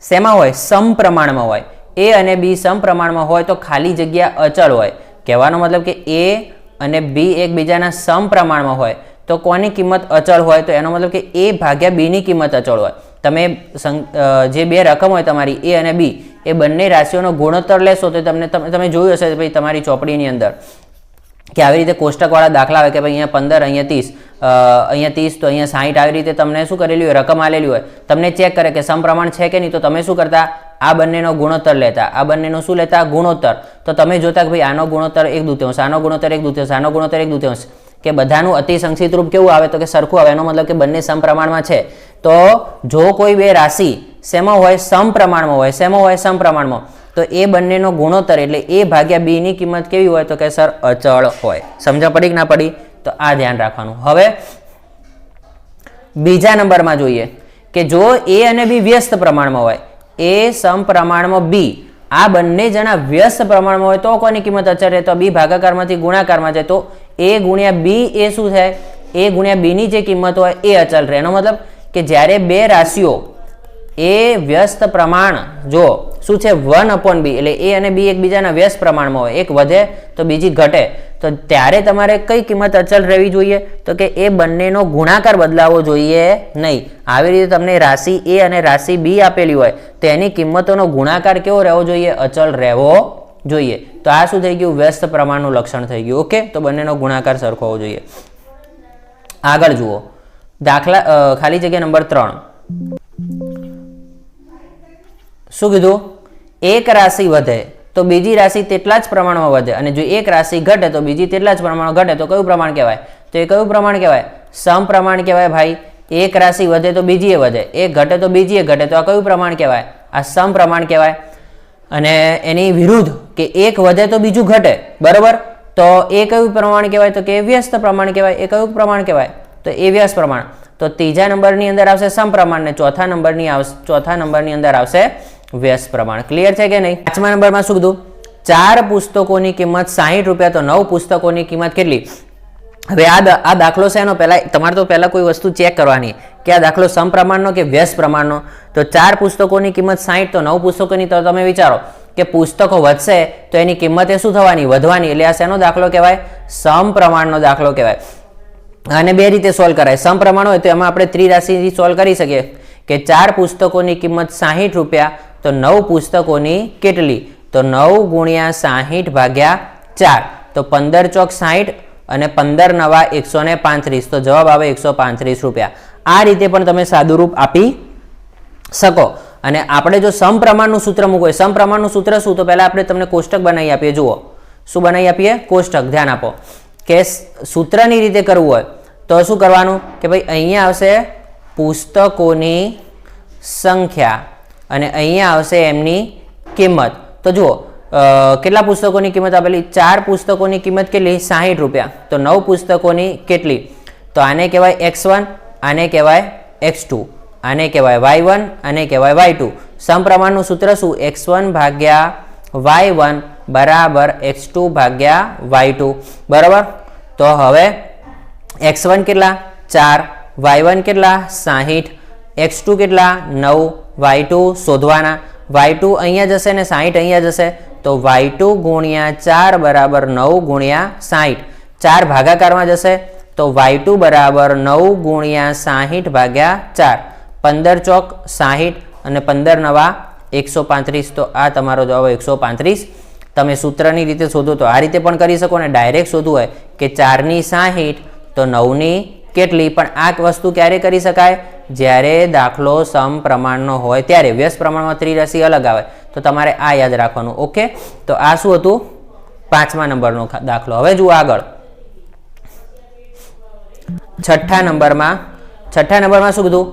શેમાં હોય? સમપ્રમાણમાં હોય. એ અને બી સમપ્રમાણમાં હોય તો ખાલી જગ્યા અચળ હોય. કહેવાનો મતલબ કે એ અને બી એકબીજાના સમપ્રમાણમાં હોય તો કોની કિંમત અચળ હોય? તો એનો મતલબ કે એ ભાગ્યા બી ની કિંમત અચળ હોય. તમે જે બે રકમ હોય તમારી એ અને બી, એ બંને રાશિઓનો ગુણોત્તર લેશો તો તમે જોયું હશે ભાઈ તમારી ચોપડીની અંદર કે આવી રીતે કોષ્ટકવાળા દાખલા આવે કે ભાઈ અહીંયા 15, અહીંયા 30, અહીંયા 30 તો અહીંયા 60, આવી રીતે તમને શું કરેલી હોય? રકમ આલેલી હોય. તમને ચેક કરે કે સમપ્રમાણ છે કે નહીં, તો તમે શું કરતા? આ બંનેનો ગુણોત્તર લેતા. આ બંનેનો શું લેતા? ગુણોત્તર. તો તમે જોતા કે ભાઈ આનો ગુણોત્તર 1/2, આનો ગુણોત્તર 1/2, આનો ગુણોત્તર 1/2, કે બધાનું અતિસંક્ષિપ્ત રૂપ કેવું આવે? તો કે સરખું આવે. એનો મતલબ કે બંને સમપ્રમાણમાં છે. તો જો કોઈ બે રાશિ શેમાં હોય? સમપ્રમાણમાં હોય. શેમાં હોય? સમપ્રમાણમાં. તો એ બંનેનો ગુણોત્તર એટલે એ ભાગ્યા બી ની કિંમત કેવી હોય? તો કે સર અચળ હોય. સમજ પડી કે ના પડી? તો આ ધ્યાન રાખવાનું. હવે બીજા નંબરમાં જોઈએ કે જો એ અને બી વ્યસ્ત પ્રમાણમાં હોય, એ સમપ્રમાણમાં બી, આ બંને જણા વ્યસ્ત પ્રમાણમાં હોય તો કોની કિંમત અચળ રહે? તો બી ભાગાકારમાંથી ગુણાકારમાં જાય તો એ ગુણ્યા બી એ શું થાય? એ ગુણ્યા બી ની જે કિંમત હોય એ અચળ રહે. એનો મતલબ કે જ્યારે બે રાશિઓ એ વ્યસ્ત પ્રમાણ જો શું છે 1/b એટલે એ અને બી એકબીજાના વ્યસ્ત પ્રમાણમાં હોય, એક વધે તો બીજી ઘટે, તો ત્યારે તમારે કઈ કિંમત અચળ રહેવી જોઈએ? તો કે એ બંનેનો ગુણાકાર બદલાવો જોઈએ નહીં. આવી રીતે તમને રાશિ એ અને રાશિ બી આપેલી હોય તો એની કિંમતોનો ગુણાકાર કેવો રહેવો જોઈએ? અચળ રહેવો જોઈએ. તો આ શું થઈ ગયું? વ્યસ્ત પ્રમાણનું લક્ષણ થઈ ગયું. ઓકે, તો બંનેનો ગુણાકાર સરખો હોવો જોઈએ. આગળ જુઓ દાખલા ખાલી જગ્યા નંબર 3. શું કીધું? એક રાશિ વધે તો બીજી રાશિ તેટલા જ પ્રમાણમાં વધે, અને જો એક રાશિ ઘટે તો બીજી તેટલા જ પ્રમાણમાં ઘટે. તો કયું પ્રમાણ કહેવાય? તો એ કયું પ્રમાણ કહેવાય? સમપ્રમાણ કહેવાય ભાઈ. એક રાશિ વધે તો બીજી એ વધે, એક ઘટે તો બીજી એ ઘટે, તો આ કયું પ્રમાણ કહેવાય? આ સમપ્રમાણ કહેવાય. અને એની વિરુદ્ધ કે એક વધે તો બીજું ઘટે, બરોબર, તો એ કયું પ્રમાણ કહેવાય? તો કે વ્યસ્ત પ્રમાણ કહેવાય. એ કયું પ્રમાણ કહેવાય? તો એ વ્યસ્ત પ્રમાણ. તો ત્રીજા નંબરની અંદર આવશે સમપ્રમાણ ને ચોથા નંબરની અંદર આવશે વ્યસ્ત પ્રમાણ. ક્લિયર છે કે નહીં? પાંચમા નંબરમાં શું કીધું? 4 પુસ્તકોની કિંમત 60 રૂપિયા તો 9 પુસ્તકોની કિંમત કેટલી? હવે આ દાખલો છે એનો પહેલા તમારે તો પહેલા કોઈ વસ્તુ ચેક કરવાની કે આ દાખલો સમપ્રમાણનો કે વ્યસ્ત પ્રમાણનો. તો 4 પુસ્તકોની કિંમત 60 તો 9 પુસ્તકોની, તો તમે વિચારો કે પુસ્તકો વધશે તો એની કિંમત એ શું થવાની? વધવાની. એટલે આ શેનો દાખલો કહેવાય? સમપ્રમાણનો દાખલો કહેવાય. આને બે રીતે સોલ્વ કરાય. સમપ્રમાણ હોય તો એમાં આપણે ત્રિરાશિથી સોલ્વ કરી શકીએ કે 4 પુસ્તકોની કિંમત 60 રૂપિયા તો 9 પુસ્તકોની કેટલી? તો 9 ગુણ્યા 60 ભાગ્યા 4, તો 15 ચોક 60 અને 15 નવા 135, તો જવાબ આવે 135 રૂપિયા. આ રીતે પણ તમે સાદું રૂપ આપી શકો. અને આપણે જો સમપ્રમાણનું સૂત્ર મૂકવું હોય, સમપ્રમાણનું સૂત્ર શું? તો પહેલા આપણે તમને કોષ્ટક બનાવી આપીએ. જુઓ શું બનાવી આપીએ? કોષ્ટક. ધ્યાન આપો કે સૂત્રની રીતે કરવું હોય તો શું કરવાનું કે ભાઈ અહીંયા આવશે પુસ્તકોની સંખ્યા અને અહીંયા આવશે એમની કિંમત. તો જુઓ કેટલા પુસ્તકોની કિંમત આપેલી? 4 પુસ્તકોની કિંમત કેટલી? 60 રૂપિયા. તો 9 પુસ્તકોની કેટલી? તો આને કહેવાય x1, આને કહેવાય x2, આને કહેવાય y1, આને કહેવાય y2. સમપ્રમાણનું સૂત્ર શું? x1 ભાગ્યા y1 બરાબર x2 ભાગ્યા y2, બરાબર. તો હવે x1 કેટલા? 4, y1 કેટલા? 60, x2 કેટલા? 9, y2 શોધવાના. y2 અહીંયા જશે ને 60 અહીંયા જશે, તો y2 ગુણ્યા 4 બરાબર 9 ગુણ્યા 60. 4 ભાગાકારમાં જશે તો y2 બરાબર 9 ગુણ્યા 60 ભાગ્યા 4. 15 ચોક 60 અને 15 નવા 135, તો આ તમારો જવાબ 135. તમે સૂત્રની રીતે શોધો તો આ રીતે પણ કરી શકો ને ડાયરેક્ટ શોધવું હોય કે 4 ની 60 તો 9 ની કેટલી. પણ આ વસ્તુ ક્યારે કરી શકાય? જ્યારે દાખલો સમપ્રમાણનો હોય ત્યારે. વ્યસ્ત પ્રમાણમાં ત્રિરાશિ અલગ આવે, તો તમારે આ યાદ રાખવાનું. ઓકે, તો આ શું હતું? 5મા નંબરનો દાખલો. હવે જુઓ આગળ છઠ્ઠા નંબરમાં શું કીધું?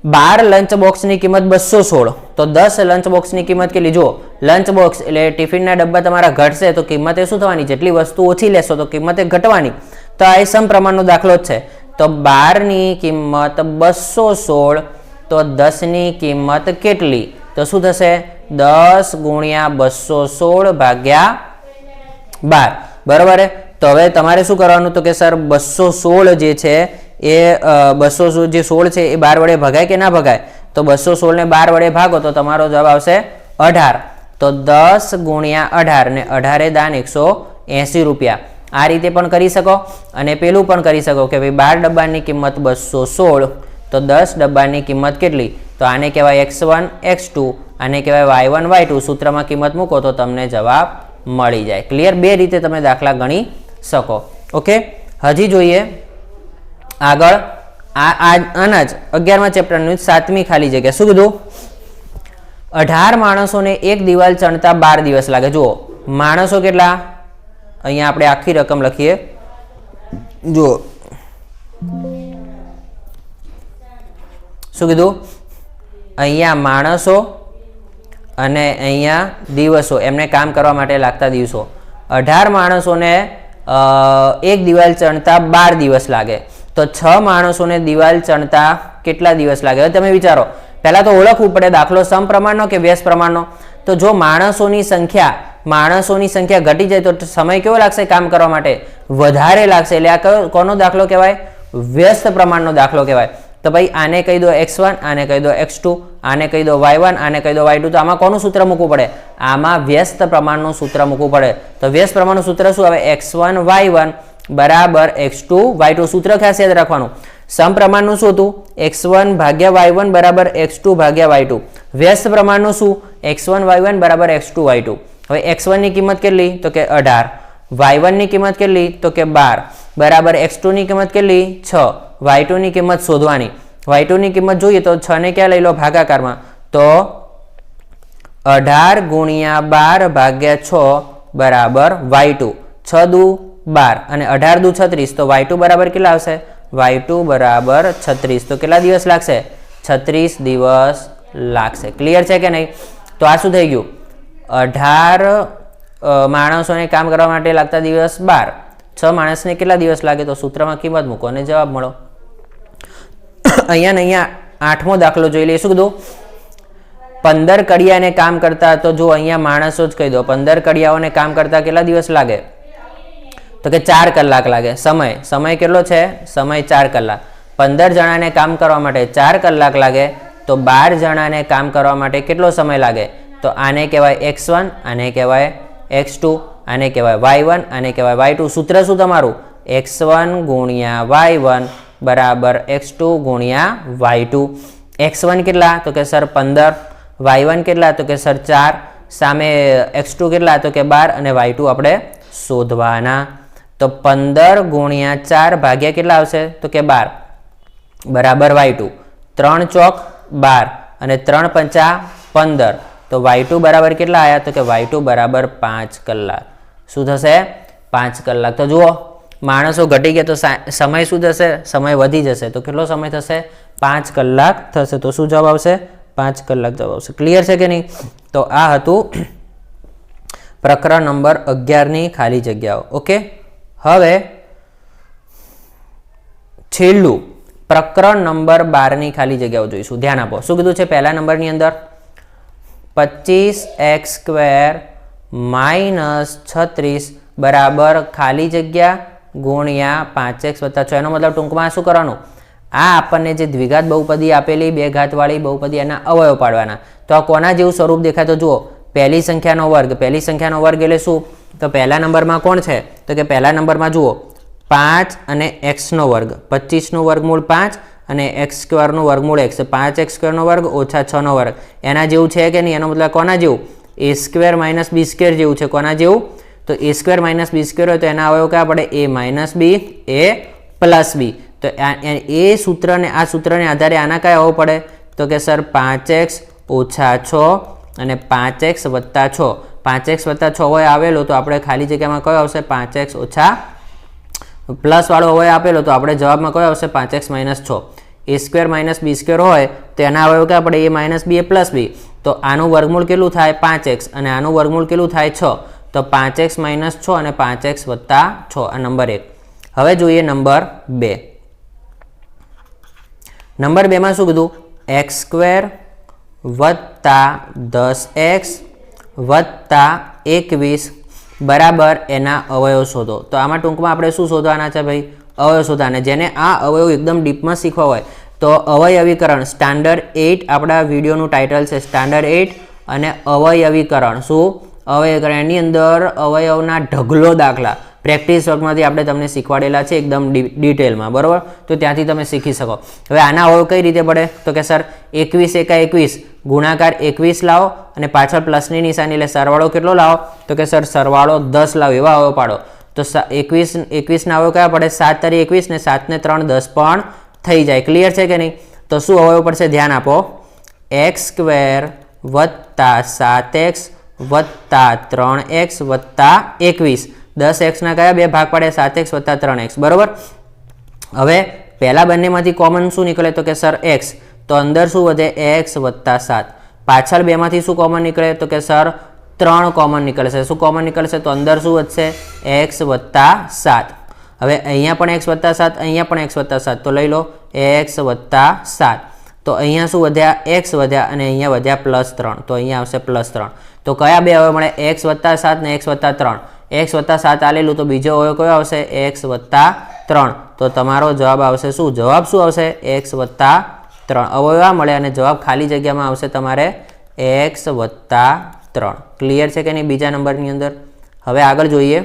12 લંચ બોક્સની કિંમત 216 તો 10 લંચ બોક્સની કિંમત કેટલી? જુઓ લંચ બોક્સ એટલે ટિફિનના ડબ્બા તમારા ઘટશે તો કિંમતે શું થવાની? જેટલી વસ્તુ ઓછી લેશો તો કિંમતે ઘટવાની. તો આ સમપ્રમાણનો દાખલો જ છે. તો 12 ની કિંમત 216 તો 10 ની કિંમત કેટલી? તો શું થશે? 10 ગુણ્યા 216 ભાગ્યા 12, બરાબર. તો હવે તમારે શું કરવાનું? તો કે સર 216 જે છે એ 216 જે 16 છે એ 12 વડે ભગાય કે ના ભગાય? તો 216 ને 12 વડે ભાગો તો તમારો જવાબ આવશે 18. તો 10 ગુણ્યા 18 ને 18 દાન 180 રૂપિયા. આ રીતે પણ કરી શકો અને પેલું પણ કરી શકો કે ભાઈ 12 ડબ્બાની કિંમત 216 તો 10 ડબ્બાની કિંમત કેટલી? તો આને કહેવાય x1 x2, આને કહેવાય y1 y2. સૂત્રમાં કિંમત મૂકો તો તમને જવાબ મળી જાય. ક્લિયર? બે રીતે તમે દાખલા ગણી શકો. ઓકે, હજી જોઈએ આગળ. આના જ 11મા ચેપ્ટરની 7મી ખાલી જગ્યા. શું કીધું? 18 માણસોને એક દિવાલ ચણતા 12 દિવસ લાગે. જુઓ માણસો કેટલા? અહીંયા આપણે આખી રકમ લખીએ. જુઓ શું કીધું? અહીંયા માણસો અને અહીંયા દિવસો, એમને કામ કરવા માટે લાગતા દિવસો. 18 માણસોને એક દિવાલ ચણતા 12 દિવસ લાગે. તો 6 માણસોને દિવાલ ચણતા કેટલા દિવસ લાગે? હવે તમે વિચારો, પહેલા તો ઓળખવું પડે દાખલો સમપ્રમાણનો કે વ્યસ્ત પ્રમાણનો. તો જો માણસોની સંખ્યા ઘટી જાય તો સમય કેવો લાગશે કામ કરવા માટે? વધારે લાગશે. એટલે આ કોનો દાખલો કહેવાય? વ્યસ્ત પ્રમાણનો દાખલો કહેવાય. તો ભાઈ આને કહી દો x1, આને કહી દો x2, આને કહી દો y1, આને કહી દો y2. તો આમાં કોનું સૂત્ર મૂકવું પડે? આમાં વ્યસ્ત પ્રમાણનું સૂત્ર મૂકવું પડે. તો વ્યસ્ત પ્રમાણનું સૂત્ર શું આવે? x1 y1 બરાબર x2 y2. સૂત્ર ખાસ યાદ રાખવાનું. સમપ્રમાણનું શું હતું? x1 ભાગ્યા y1 બરાબર x2 ભાગ્યા y2. વ્યસ્ત પ્રમાણનું શું? x1 y1 બરાબર x2 y2. હવે x1 ની કિંમત કેટલી? તો કે 18. y1 ની કિંમત કેટલી? તો કે 12 બરાબર x2 ની કિંમત કેટલી? 6. y2 ની કિંમત શોધવાની. y2 ની કિંમત જોઈએ તો 6 ને ક્યાં લઈ લો? ભાગાકારમાં. તો 18 ગુણ્યા 12 ભાગ્યા 6 બરાબર y2. 6 દુ 12 અને 18 દુ 36. તો y2 બરાબર કેટલા આવશે? y2 બરાબર 36. તો કેટલા દિવસ લાગશે? 36 દિવસ લાગશે. ક્લિયર છે કે નહીં? તો આ શું થઈ ગયું? 18 માણસોને કામ કરવા માટે લાગતા દિવસ 12. 6 માણસને કેટલા દિવસ લાગે? તો સૂત્રમાં કિંમત મૂકો અને જવાબ મળો. અહીંયા ને અહીંયા 8મો દાખલો જોઈ લઈએ. શું કીધું? 15 કડિયાને કામ કરતા. તો જો અહીંયા માણસો જ કહી દો. 15 કડિયાઓને કામ કરતા કેટલા દિવસ લાગે? તો કે 4 કલાક લાગે. સમય કેટલો છે? સમય 4 કલાક. 15 જણાને કામ કરવા માટે 4 કલાક લાગે. તો 12 જણાને કામ કરવા માટે કેટલો સમય લાગે? તો આને કહેવાય x1, આને કહેવાય x2, આને કહેવાય y1, આને કહેવાય y2. સૂત્ર શું તમારું? x1 ગુણ્યા y1 બરાબર x2 ગુણ્યા y2. x1 કેટલા? તો કે સર 15. y1 કેટલા? તો કે સર 4. સામે x2 કેટલા? તો કે 12 અને y2 આપણે શોધવાના. તો 15 ગુણ્યા 4 ભાગ્યા કેટલા આવશે? તો કે 12 બરાબર y2. 3 ચોક 12 અને 3 પંચા 15. તો y2 બરાબર કેટલા આવ્યા? તો કે y2 બરાબર 5 કલાક. શું થશે? 5 કલાક. તો જુઓ માણસો ઘટી ગયા તો સમય શું થશે? સમય વધી જશે. તો કેટલો સમય થશે? 5 કલાક થશે. તો શું જવાબ આવશે? 5 કલાક જવાબ આવશે. ક્લિયર છે કે નહીં? તો આ હતું પ્રકરણ નંબર 11ની ખાલી જગ્યાઓ. ઓકે, હવે છેલ્લું પ્રકરણ નંબર 12ની ખાલી જગ્યાઓ જોઈશું. ધ્યાન આપો. શું કીધું છે પહેલા નંબરની અંદર? 25x² માઇનસ 36 બરાબર ખાલી જગ્યા ગુણ્યા 5x વત્તા 6. એનો મતલબ ટૂંકમાં શું કરવાનું? આ આપણને જે દ્વિઘાત બહુપદી આપેલી, બે ઘાતવાળી બહુપદી, એના અવયવ પાડવાના. તો આ કોના જેવું સ્વરૂપ દેખાય? તો જુઓ, પહેલી સંખ્યાનો વર્ગ. પહેલી સંખ્યાનો વર્ગ એટલે શું? તો પહેલા નંબરમાં કોણ છે? તો કે પહેલા નંબરમાં જુઓ 5 અને x નો વર્ગ. 25નું વર્ગમૂળ 5 અને x² નું વર્ગમૂળ x. 5x² નો વર્ગ ઓછા 6 નો વર્ગ. એના જેવું છે કે નહીં? એનો મતલબ કોના જેવું? a² માઇનસ b² જેવું છે. કોના જેવું? તો a² માઇનસ b² હોય તો એના અવયવ કયા પડે? a minus b, a plus b. તો એ સૂત્ર ને આ સૂત્રને આધારે આના કયા અવયવ પડે? તો કે સર 5x ઓછા 6 અને 5x વત્તા 6. 5x વત્તા 6 હોય આવેલો તો આપણે ખાલી જગ્યામાં કયો આવશે? 5x ઓછા પ્લસ વાળો હોય આપેલો તો આપણે જવાબમાં કયો આવશે? 5x minus 6. a² minus b² હોય તો એના અવયવ કયા પડે? a minus b, a plus b. તો આનું વર્ગમૂળ કેટલું થાય? 5x અને આનું વર્ગમૂળ કેટલું થાય? 6. તો 5x માઇનસ 6 અને 5x વત્તા 6. આ નંબર 1. હવે જોઈએ નંબર 2. નંબર 2 માં શું કીધું? x² વત્તા 10x વત્તા 21 બરાબર એના અવયવ શોધો. તો આમાં ટૂંકમાં આપણે શું શોધવાના છે ભાઈ? અવયવ શોધવાના. જેને આ અવયવ એકદમ ડીપમાં શીખવા હોય તો અવયવીકરણ સ્ટાન્ડર્ડ 8 આપણા વિડીયોનું ટાઇટલ છે, સ્ટાન્ડર્ડ 8 અને અવયવીકરણ. શું અવયવીકરણ? એની અંદર અવયવના ઢગલો દાખલા પ્રેક્ટિસ વર્કમાંથી આપણે તમને શીખવાડેલા છે એકદમ ડિટેલમાં, બરાબર? તો ત્યાંથી તમે શીખી શકો. હવે આના અવયવ કઈ રીતે પડે? તો કે સર 21 એકા 21 ગુણાકાર 21 લાવો અને પાછળ પ્લસની નિશાની એટલે સરવાળો કેટલો લાવો? તો કે સર સરવાળો 10 લાવો. એવા અવયવ પાડો. તો 21 ના અવયવ કયા પડે? 7 તારી 21 ને 7 ને 3 10 પણ થઈ જાય. ક્લિયર છે કે નહીં? તો શું અવયવ પડશે? ધ્યાન આપો. x² વત્તા 7x વત્તા 3x વત્તા 21. 10x ના કયા બે ભાગ પડે? 7x વત્તા 3x, બરોબર? હવે પહેલા બંનેમાંથી કોમન શું નીકળે? તો કે સર x. તો અંદર શું વધે? x વત્તા 7. પાછળ બેમાંથી શું કોમન નીકળે? તો કે સર 3 કોમન નીકળશે. શું કોમન નીકળશે? તો અંદર શું વધશે? x વત્તા 7. હવે અહીંયા પણ x વત્તા 7, અહીંયા પણ x વત્તા 7. તો લઈ લો x વત્તા 7. તો અહીંયા શું વધ્યા? x વધ્યા અને અહીંયા વધ્યા +3. તો અહીંયા આવશે +3. તો કયા બે અવયવ મળે? x વત્તા 7 ને x વત્તા 3. x વત્તા 7 આલેલું, તો બીજો અવયવ કયો આવશે? x વત્તા 3. તો તમારો જવાબ આવશે શું? જવાબ શું આવશે? x વત્તા 3 અવયવ આ મળે અને જવાબ ખાલી જગ્યામાં આવશે તમારે x વત્તા 3. ક્લિયર છે કે નહીં બીજા નંબરની અંદર? હવે આગળ જોઈએ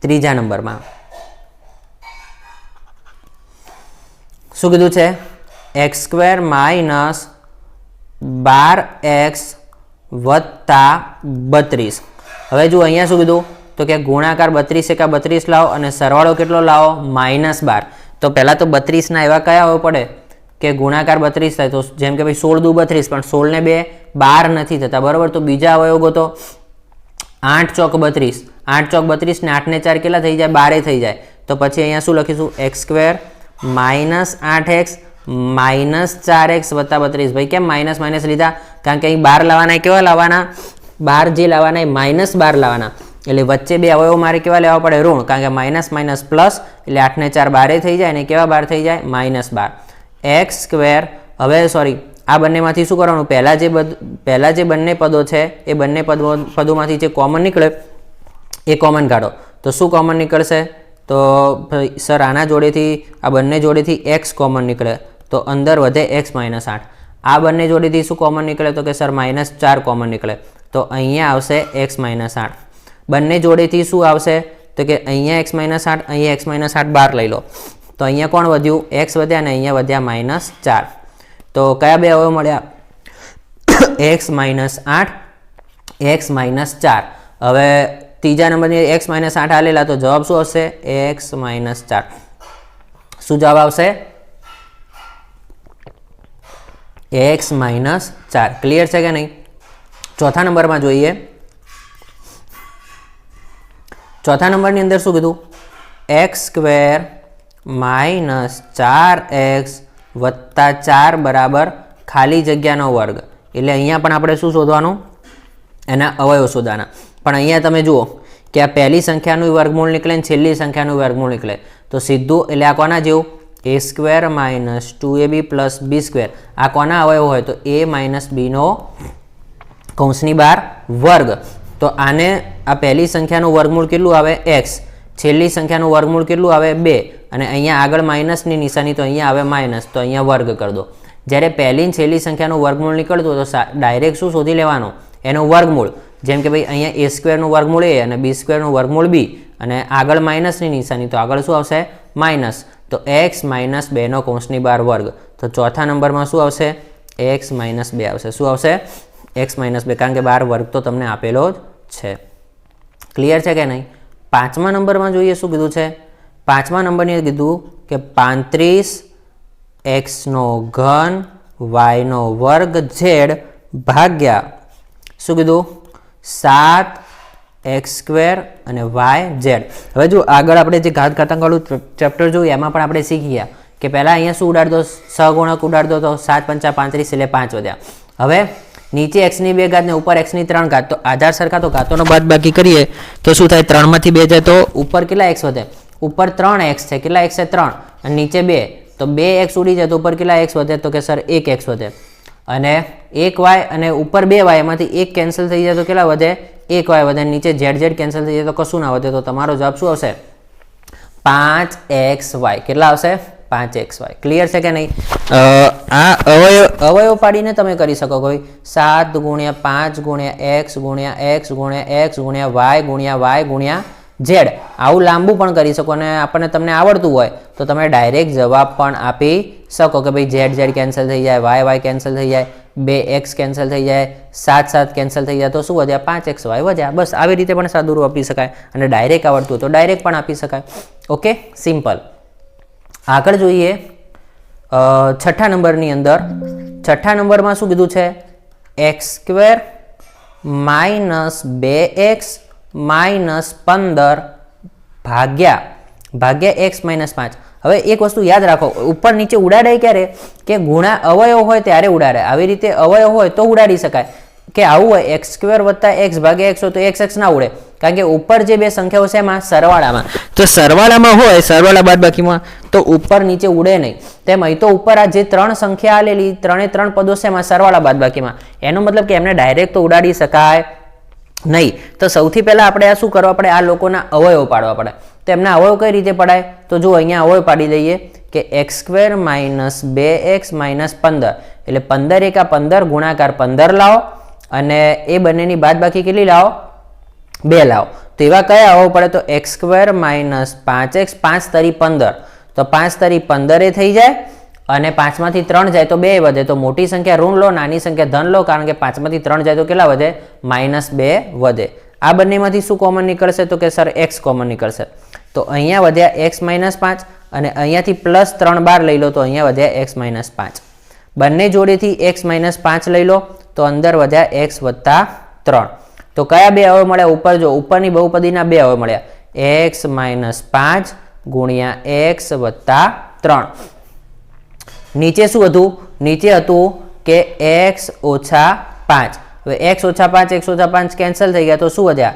ત્રીજા નંબરમાં. શું કીધું છે? x² માઇનસ 12x વત્તા 32. હવે જો અહીંયા શું કીધું? તો કે ગુણાકાર 32 એકા 32 લાવો અને સરવાળો કેટલો લાવો? -12. તો પહેલાં તો 32ના એવા કયા અવયવ પડે કે ગુણાકાર 32 થાય? તો જેમ કે ભાઈ 16 દુ 32, પણ 16 ને 2 12 નથી થતા, બરાબર? તો બીજા અવયવ ગોતો. 8 ચોક 32. 8 ચોક 32 ને 8 ને 4 કેટલા થઈ જાય? 12 થઈ જાય. તો પછી અહીંયા શું લખીશું? x² minus 8x minus 4x વત્તા 32. ભાઈ કેમ માઇનસ માઇનસ લીધા? કારણ કે અહીં 12 લાવવાના. કેવા લાવવાના? 12 જે લાવવાના એ -12 લાવવાના. એટલે વચ્ચે બે અવયવ મારે કેવા લેવા પડે? ઋણ. કારણ કે માઇનસ માઇનસ પ્લસ એટલે 8 ને 4 12 થઈ જાય અને કેવા 12 થઈ જાય? -12. x². હવે સોરી, આ બંનેમાંથી શું કરવાનું? પહેલા જે બંને પદો છે એ બંને પદોમાંથી જે કોમન નીકળે એ કોમન કાઢો. તો શું કોમન નીકળશે? તો સર આના જોડેથી આ બંને જોડેથી x કોમન નીકળે, તો અંદર વધે x -8. આ બંને જોડેથી શું કોમન નીકળે? તો કે સર -4 કોમન નીકળે. તો અહીંયા આવશે x -8. બંને જોડેથી શું આવશે? તો કે અહીંયા x -8, અહીંયા x -8 બહાર લઈ લો. તો અહીંયા કોણ વધ્યું? x વધ્યા અને અહીંયા વધ્યા -4. તો કયા બે અવયવ મળ્યા? x -8, x -4. હવે ત્રીજા નંબરની x -8 આલેલા, તો જવાબ શું આવશે? x -4. શું જવાબ આવશે? x -4. ક્લિયર છે કે નહીં? ચોથા નંબરમાં જોઈએ. ચોથા નંબરની અંદર શું કીધું? x² માઇનસ 4x વત્તા 4 બરાબર ખાલી જગ્યાનો વર્ગ. એટલે અહીંયા પણ આપણે શું શોધવાનું? એના અવયવ શોધવાના. પણ અહીંયા તમે જુઓ કે આ પહેલી સંખ્યાનું વર્ગમૂળ નીકળે ને છેલ્લી સંખ્યાનું વર્ગમૂળ નીકળે, તો સીધું એટલે આ કોના જેવું? a² minus 2ab plus b². આ કોના અવયવ હોય? તો a માઇનસ bનો કૌંસની બહાર વર્ગ. તો આને આ પહેલી સંખ્યાનું વર્ગમૂળ કેટલું આવે? x. છેલ્લી સંખ્યાનું વર્ગમૂળ કેટલું આવે? 2. અને અહીંયા આગળ માઇનસની નિશાની, તો અહીંયા આવે માઇનસ, તો અહીંયા વર્ગ કરી દો. જ્યારે પહેલી અને છેલ્લી સંખ્યાનું વર્ગમૂળ નીકળતું તો ડાયરેક્ટ શું શોધી લેવાનું? એનું વર્ગમૂળ. જેમ કે ભાઈ અહીંયા a² નું વર્ગમૂળ a અને b² નું વર્ગમૂળ b, અને આગળ માઇનસની નિશાની, તો આગળ શું આવશે? માઇનસ. તો x - 2 નો કૌંસની બહાર વર્ગ. તો ચોથા નંબરમાં શું આવશે? x - 2 આવશે. શું આવશે? x - 2, કારણ કે બહાર વર્ગ તો તમને આપેલો જ છે. ક્લિયર છે કે નહીં? પાંચમા નંબરમાં જોઈએ શું કીધું છે? પાંચમા નંબરની કીધું કે 35x નો ઘન y નો વર્ગ z ભાગ્યા શું કીધું? 7x² અને yz. હવે જો આગળ આપણે જે ઘાતાંકવાળું ચેપ્ટર જોયું એમાં પણ આપણે શીખી ગયા કે પહેલાં અહીંયા શું ઉડાડ દો? સહગુણક ઉડાડ દો, તો 7 × 5 = 35 એટલે 5 વધ્યા. હવે નીચે x ની 2 ઘાત ને ઉપર x ની 3 ઘાત, તો આધાર સરખા, તો ઘાતોનો બાદબાકી કરીએ તો શું થાય? 3 માંથી 2 જાય તો ઉપર કેટલા x વધે? ઉપર 3x છે. કેટલા x છે? 3. અને નીચે 2, તો 2x ઉડી જાય તો ઉપર કેટલા x વધે? તો કે સર 1x વધે. અને 1y અને ઉપર 2y, એમાંથી 1 કેન્સલ થઈ જાય તો કેટલા વધે? 1y વધે. નીચે z કેન્સલ થઈ જાય તો કશું ના વધે. તો તમારો જવાબ શું આવશે? 5xy. કેટલા આવશે? 5xy. ક્લિયર છે કે નહીં? આ અવયવ પાડીને તમે કરી શકો કે 7 × 5 × x × x ગુણ્યા y ગુણ્યા z. આવું લાંબુ પણ કરી શકો અને આપણને તમને આવડતું હોય તો તમે ડાયરેક્ટ જવાબ પણ આપી શકો કે ભાઈ z કેન્સલ થઈ જાય, y કેન્સલ થઈ જાય, 2x કેન્સલ થઈ જાય, 7 કેન્સલ થઈ જાય, તો શું વધ્યા? 5xy વધ્યા. બસ આવી રીતે પણ સાદું રૂપ આપી શકાય અને ડાયરેક્ટ આવડતું હોય તો ડાયરેક્ટ પણ આપી શકાય. Okay, simple. આગળ જોઈએ છઠ્ઠા નંબરની અંદર. છઠ્ઠા નંબરમાં શું કીધું છે? x² - 2x - 15 ભાગ્યા x - 5. હવે એક વસ્તુ યાદ રાખો, ઉપર નીચે ઉડાડાય ક્યારે? કે ગુણા અવયવ હોય ત્યારે ઉડાડે. આવી રીતે અવયવ હોય તો ઉડાડી શકાય. કે આવું હોય x² + x ભાગ્યા x હોય તો x ના ઉડે, કારણ કે ઉપર જે બે સંખ્યાઓ છે એમાં સરવાળામાં, તો સરવાળામાં હોય સરવાળા બાદબાકીમાં તો ઉપર નીચે ઉડે નહીં. તેમ અહીં તો ઉપર આ જે ત્રણ સંખ્યા આલેલી ત્રણે ત્રણ પદો છે એમાં સરવાળા બાદબાકીમાં, એનો મતલબ કે એમને ડાયરેક્ટ તો ઉડાડી શકાય નહીં. તો સૌથી પહેલા આપણે આ શું કરવા પડે? આ લોકોના અવયવ પાડવા પડે. તો એમના અવયવ કઈ રીતે પડાય? તો જો અહીંયા અવયવ પાડી દઈએ કે x² - 2x - 15 એટલે 15 એકા 15 ગુણાકાર 15 લાવો અને એ બંનેની બાદબાકી કેટલી લાવો? 2 લાવો. તો એવા કયા અવયવ પડે? તો x² - 5x 5 તરી 15, તો 5 તરી 15 એ થઈ જાય અને 5 માંથી 3 જાય તો 2 વધે. તો મોટી સંખ્યા ઋણ લો, નાની સંખ્યા ધન લો, કારણ કે 5 માંથી 3 જાય તો કેટલા વધે? -2 વધે. આ બંનેમાંથી શું કોમન નીકળશે? તો કે સર x કોમન નીકળશે. તો અહીંયા વધ્યા x - 5 અને અહીંયાથી +3 બાર લઈ લો તો અહીંયા વધ્યા x - 5. બંને જોડેથી x - 5 લઈ લો તો અંદર વધ્યા x + 3. તો કયા બે અવયવ મળ્યા? ઉપર જો ઉપરની બહુપદીના બે અવયવ મળ્યા, x - 5 ગુણ્યા x + 3. નીચે શું હતું? નીચે હતું કે x - 5. હવે x - 5 x - 5 કેન્સલ થઈ ગયા તો શું વધ્યા?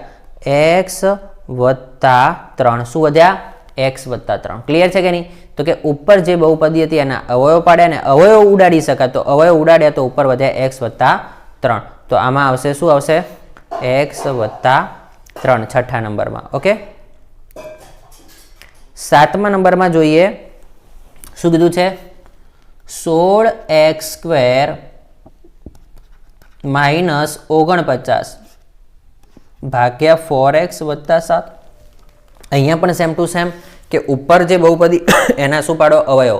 x + 3. શું વધ્યા? x + 3. ક્લિયર છે કે નહીં? તો કે ઉપર જે બહુપદી હતી એના અવયવ પાડ્યા અને અવયવ ઉડાડી શકાય, તો અવયવ ઉડાડ્યા તો ઉપર વધ્યા x + 3. તો આમાં આવશે શું આવશે? x + 3 છઠ્ઠા નંબરમાં. ઓકે, સાતમા નંબરમાં જોઈએ શું કીધું છે? 16x² - 49 ભાગ્યા 4x + 7. અહીંયા પણ સેમ ટુ સેમ કે ઉપર જે બહુપદી એના શું પાડો? અવયવ.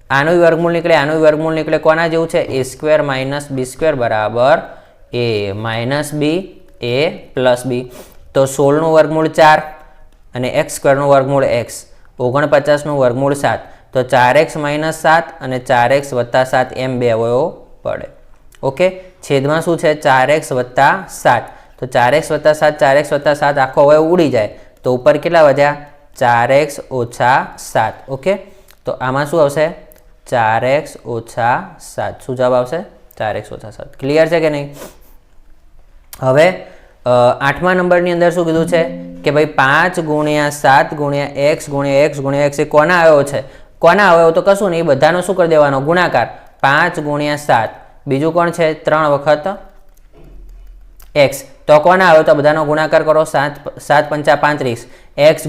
આનું વર્ગમૂળ નીકળે, આનું વર્ગમૂળ નીકળે. કોના જેવું છે? a² - b² બરાબર a - b a + b. તો 16 નું વર્ગમૂળ 4 અને x² નું વર્ગમૂળ x, 49 નું વર્ગમૂળ 7. તો 4x - 7 અને 4x + 7 એમ બે અવયવો પડે. ઓકે, છેદમાં શું છે? 4x + 7. તો 4x + 7 4x + 7 આખો અવયવ ઉડી જાય તો ઉપર કેટલા વધ્યા? 4x - 7. ઓકે, તો આમાં શું આવશે? 4x - 7. શું જવાબ આવશે? 4x - 7. ક્લિયર છે કે નહીં? હવે આઠમા નંબરની અંદર શું કીધું છે કે ભાઈ 5 × 7 × x એ કોના અવયવ છે? કોના અવયવ? તો કશું નહીં, બધાનો શું કરી દેવાનો? ગુણાકાર. 5 × 7. બીજું કોણ છે? 3 વખત x. તો કોના અવયવ? તો બધાનો ગુણાકાર કરો. 7 × 5 = 35. x ×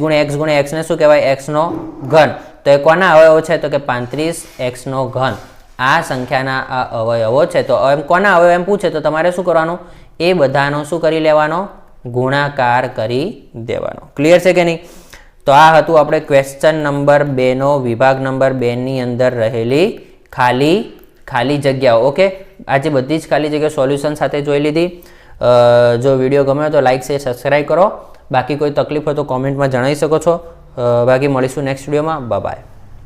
x ને શું કહેવાય? x નો ઘન. તો એ કોના અવયવ છે? તો કે 35x નો ઘન. આ સંખ્યાના આ અવયવો છે. તો એમ કોના અવયવ એમ પૂછે તો તમારે શું કરવાનું? એ બધાનો શું કરી લેવાનો? ગુણાકાર કરી દેવાનો. ક્લિયર છે કે નહીં? તો આ હતું આપણે ક્વેશ્ચન નંબર 2 નો વિભાગ નંબર 2 ની અંદર રહેલી ખાલી જગ્યાઓ. ઓકે, આજે બધી જ ખાલી જગ્યાઓ સોલ્યુશન સાથે જોઈ લીધી. જો વિડીયો ગમ્યો તો લાઈક શેર સબસ્ક્રાઈબ કરો. બાકી કોઈ તકલીફ હોય તો કોમેન્ટમાં જણાવી શકો છો. બાકી મળીશું નેક્સ્ટ વિડીયોમાં. બાય.